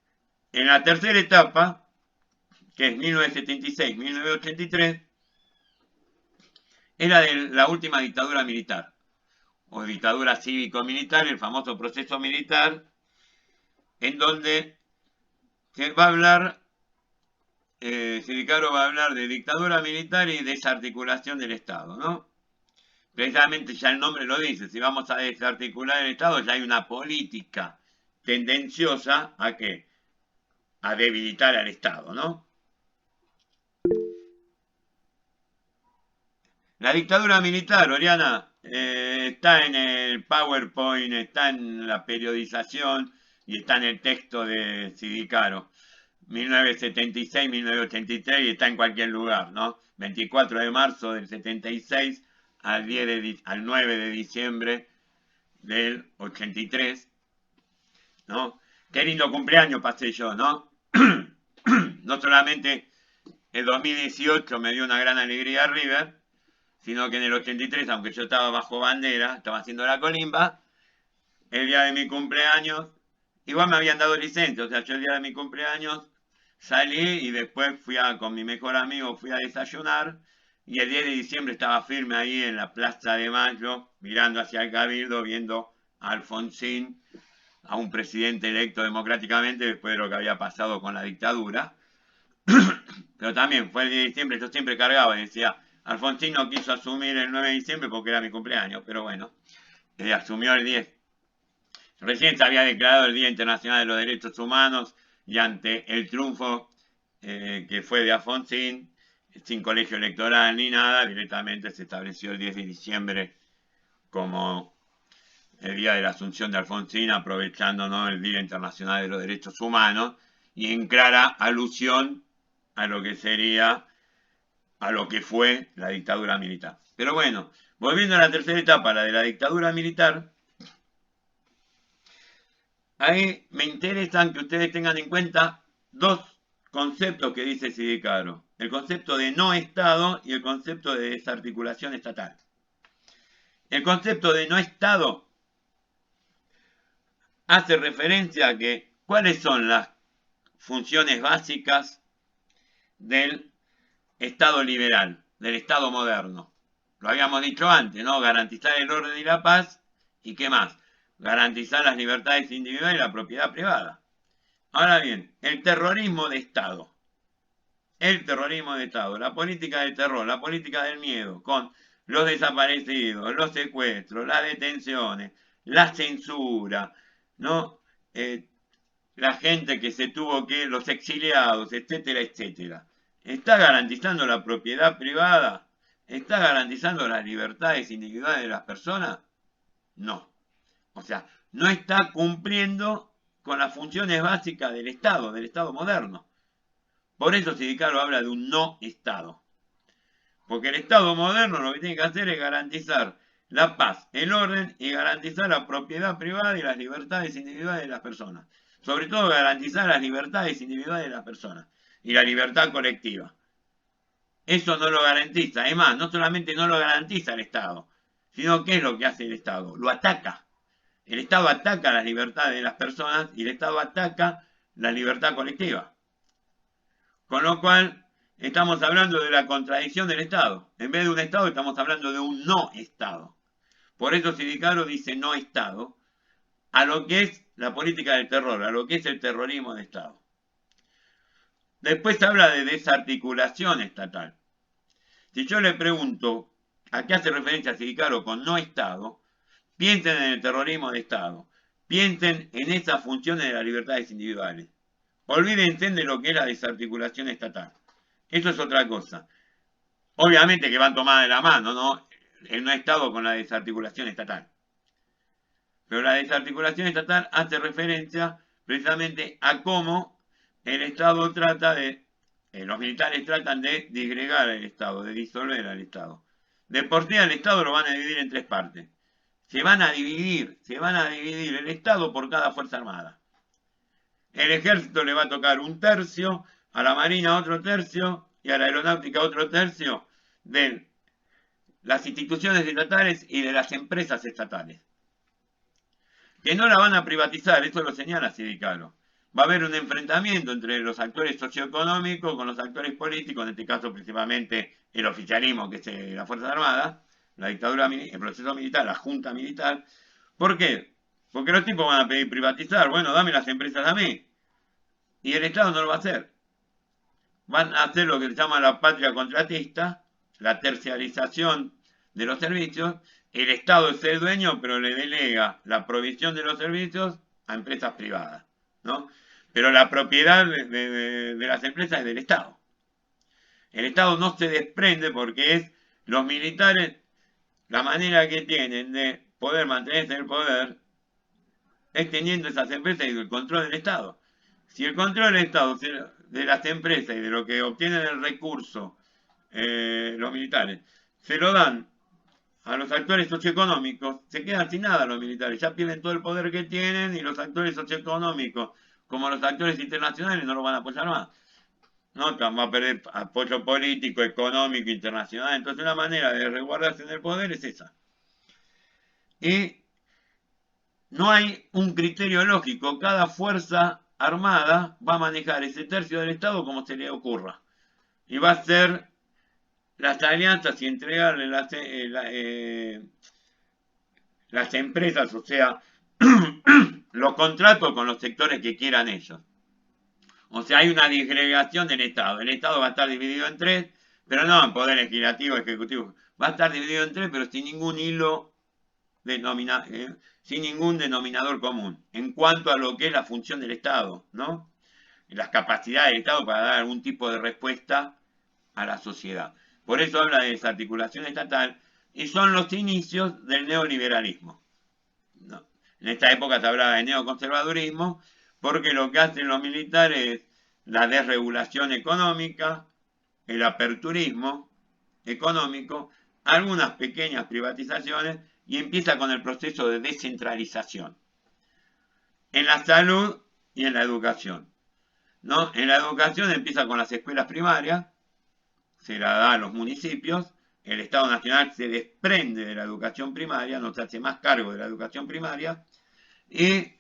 la tercera etapa, que es 1976-1983, era de la última dictadura militar, o dictadura cívico-militar, el famoso proceso militar, en donde se va a hablar, Sidicaro va a hablar de dictadura militar y desarticulación del Estado, ¿no? Precisamente ya el nombre lo dice, si vamos a desarticular el Estado, ya hay una política tendenciosa a ¿qué? A debilitar al Estado, ¿no? La dictadura militar, Oriana, está en el PowerPoint, está en la periodización y está en el texto de Sidicaro. 1976, 1983 y está en cualquier lugar, ¿no? 24 de marzo del 76 al 9 de diciembre del 83, ¿no? Qué lindo cumpleaños pasé yo, ¿no? No solamente el 2018 me dio una gran alegría River, sino que en el 83, aunque yo estaba bajo bandera, estaba haciendo la colimba, el día de mi cumpleaños, igual me habían dado licencia, o sea, yo el día de mi cumpleaños salí y después con mi mejor amigo fui a desayunar, y el 10 de diciembre estaba firme ahí en la Plaza de Mayo, mirando hacia el Cabildo, viendo a Alfonsín, a un presidente electo democráticamente después de lo que había pasado con la dictadura. Pero también fue el 10 de diciembre, yo siempre cargaba y decía, Alfonsín no quiso asumir el 9 de diciembre porque era mi cumpleaños, pero bueno, asumió el 10. Recién se había declarado el Día Internacional de los Derechos Humanos y ante el triunfo que fue de Alfonsín, sin colegio electoral ni nada, directamente se estableció el 10 de diciembre como el día de la asunción de Alfonsín, aprovechando, ¿no?, el Día Internacional de los Derechos Humanos y en clara alusión a lo que fue la dictadura militar. Pero bueno, volviendo a la tercera etapa, la de la dictadura militar, ahí me interesan que ustedes tengan en cuenta dos conceptos que dice Sidicaro: el concepto de no Estado y el concepto de desarticulación estatal. El concepto de no Estado hace referencia a que cuáles son las funciones básicas del Estado liberal, del Estado moderno. Lo habíamos dicho antes, ¿no? Garantizar el orden y la paz, ¿y qué más? Garantizar las libertades individuales y la propiedad privada. Ahora bien, el terrorismo de Estado, la política del terror, la política del miedo, con los desaparecidos, los secuestros, las detenciones, la censura, ¿no? La gente que se tuvo que, los exiliados, etcétera, etcétera. ¿Está garantizando la propiedad privada? ¿Está garantizando las libertades individuales de las personas? No. O sea, no está cumpliendo con las funciones básicas del Estado moderno. Por eso Sidicaro habla de un no Estado. Porque el Estado moderno lo que tiene que hacer es garantizar la paz, el orden y garantizar la propiedad privada y las libertades individuales de las personas. Sobre todo garantizar las libertades individuales de las personas y la libertad colectiva. Eso no lo garantiza. Además, no solamente no lo garantiza el Estado, sino ¿qué es lo que hace el Estado? Lo ataca. El Estado ataca las libertades de las personas y el Estado ataca la libertad colectiva. Con lo cual, estamos hablando de la contradicción del Estado. En vez de un Estado, estamos hablando de un no Estado. Por eso Sidicaro dice no Estado a lo que es la política del terror, a lo que es el terrorismo de Estado. Después habla de desarticulación estatal. Si yo le pregunto a qué hace referencia Sidicaro con no Estado, piensen en el terrorismo de Estado, piensen en esas funciones de las libertades individuales. Olvídense de lo que es la desarticulación estatal. Eso es otra cosa. Obviamente que van tomadas de la mano, ¿no? El no Estado con la desarticulación estatal. Pero la desarticulación estatal hace referencia precisamente a cómo el Estado los militares tratan de disgregar el Estado, de disolver al Estado. De por sí al Estado lo van a dividir en tres partes. Se van a dividir el Estado por cada Fuerza Armada. El Ejército le va a tocar un tercio, a la Marina otro tercio y a la Aeronáutica otro tercio de las instituciones estatales y de las empresas estatales. Que no la van a privatizar, eso lo señala Sidicaro. Va a haber un enfrentamiento entre los actores socioeconómicos con los actores políticos, en este caso principalmente el oficialismo, que es la Fuerza Armada, la dictadura, el proceso militar, la junta militar. ¿Por qué? Porque los tipos van a pedir privatizar. Bueno, dame las empresas a mí. Y el Estado no lo va a hacer. Van a hacer lo que se llama la patria contratista, la terciarización de los servicios. El Estado es el dueño, pero le delega la provisión de los servicios a empresas privadas, ¿no? Pero la propiedad de las empresas es del Estado. El Estado no se desprende porque es los militares, la manera que tienen de poder mantenerse en el poder es teniendo esas empresas y el control del Estado. Si el control del Estado de las empresas y de lo que obtienen el recurso los militares se lo dan a los actores socioeconómicos, se quedan sin nada los militares, ya pierden todo el poder que tienen y los actores socioeconómicos, como los actores internacionales, no lo van a apoyar más. No, va a perder apoyo político, económico, internacional. Entonces una manera de resguardarse en el poder es esa. Y no hay un criterio lógico, cada fuerza armada va a manejar ese tercio del Estado como se le ocurra. Y va a hacer las alianzas y entregarle las empresas, o sea, los contratos con los sectores que quieran ellos. O sea, hay una disgregación del Estado. El Estado va a estar dividido en tres, pero no en poder legislativo, ejecutivo. Va a estar dividido en tres, pero sin ningún hilo sin ningún denominador común en cuanto a lo que es la función del Estado, ¿no? Las capacidades del Estado para dar algún tipo de respuesta a la sociedad. Por eso habla de desarticulación estatal y son los inicios del neoliberalismo. ¿No? En esta época se hablaba de neoconservadurismo porque lo que hacen los militares es la desregulación económica, el aperturismo económico, algunas pequeñas privatizaciones y empieza con el proceso de descentralización en la salud y en la educación. ¿No? En la educación empieza con las escuelas primarias, se la da a los municipios, el Estado Nacional se desprende de la educación primaria, no se hace más cargo de la educación primaria, y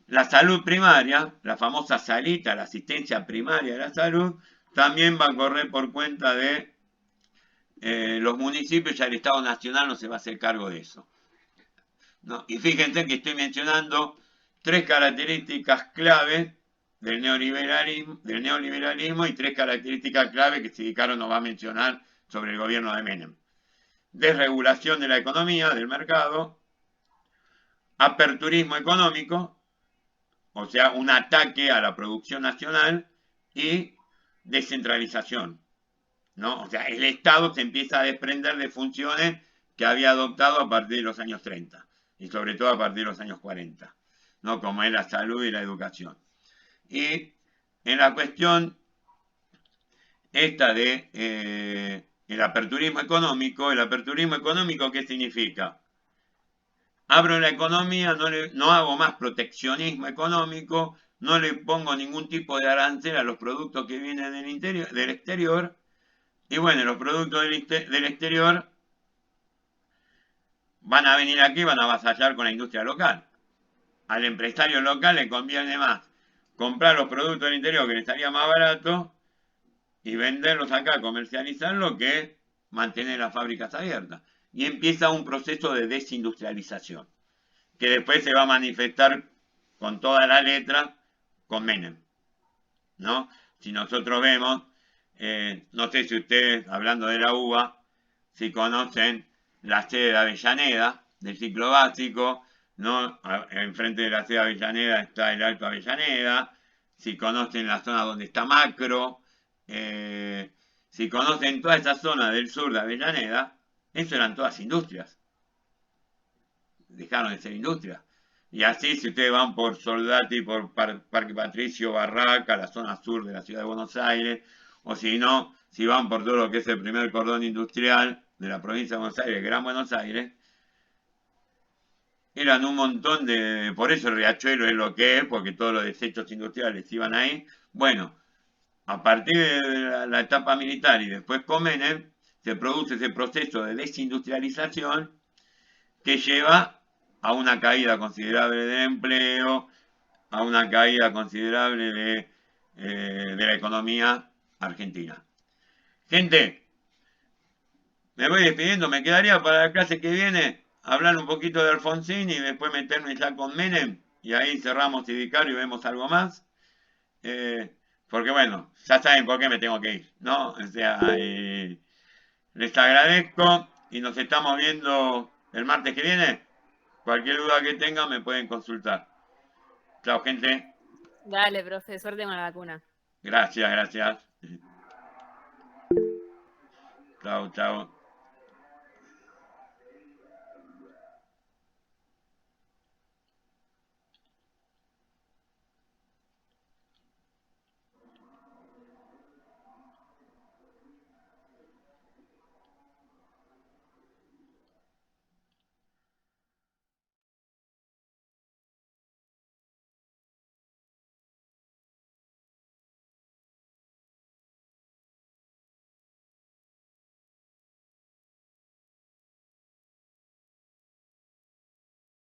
la salud primaria, la famosa salita, la asistencia primaria de la salud, también va a correr por cuenta de los municipios, ya el Estado Nacional no se va a hacer cargo de eso. ¿No? Y fíjense que estoy mencionando tres características clave del neoliberalismo y tres características clave que Sidicaro nos va a mencionar sobre el gobierno de Menem. Desregulación de la economía, del mercado, aperturismo económico, o sea, un ataque a la producción nacional y descentralización, ¿no? O sea, el Estado se empieza a desprender de funciones que había adoptado a partir de los años 30 y sobre todo a partir de los años 40, ¿no? Como es la salud y la educación. Y en la cuestión esta de el aperturismo económico, ¿qué significa? Abro la economía, no hago más proteccionismo económico, no le pongo ningún tipo de arancel a los productos que vienen del exterior, y bueno, los productos del exterior van a venir aquí y van a avasallar con la industria local. Al empresario local le conviene más comprar los productos del interior que le estaría más barato y venderlos acá, comercializarlos, que mantener las fábricas abiertas. Y empieza un proceso de desindustrialización, que después se va a manifestar con toda la letra con Menem, ¿no? Si nosotros vemos, no sé si ustedes, hablando de la uva, si conocen la sede de Avellaneda, del ciclo básico, ¿no? Enfrente de la sede de Avellaneda está el Alto Avellaneda, si conocen la zona donde está Macro, si conocen toda esa zona del sur de Avellaneda, eso eran todas industrias. Dejaron de ser industrias. Y así, si ustedes van por Soldati, por Parque Patricio, Barraca, la zona sur de la ciudad de Buenos Aires, o si no, si van por todo lo que es el primer cordón industrial de la provincia de Buenos Aires, Gran Buenos Aires, eran un montón de... Por eso el Riachuelo es lo que es, porque todos los desechos industriales iban ahí. Bueno, a partir de la etapa militar y después con Menem, se produce ese proceso de desindustrialización que lleva a una caída considerable del empleo, a una caída considerable de la economía argentina. Gente, me voy despidiendo, me quedaría para la clase que viene hablar un poquito de Alfonsín y después meterme ya con Menem, y ahí cerramos Sidicaro y vemos algo más. Porque bueno, ya saben por qué me tengo que ir, ¿no? O sea, les agradezco y nos estamos viendo el martes que viene. Cualquier duda que tengan me pueden consultar. Chao, gente. Dale, profe, suerte con la vacuna. Gracias. Chao.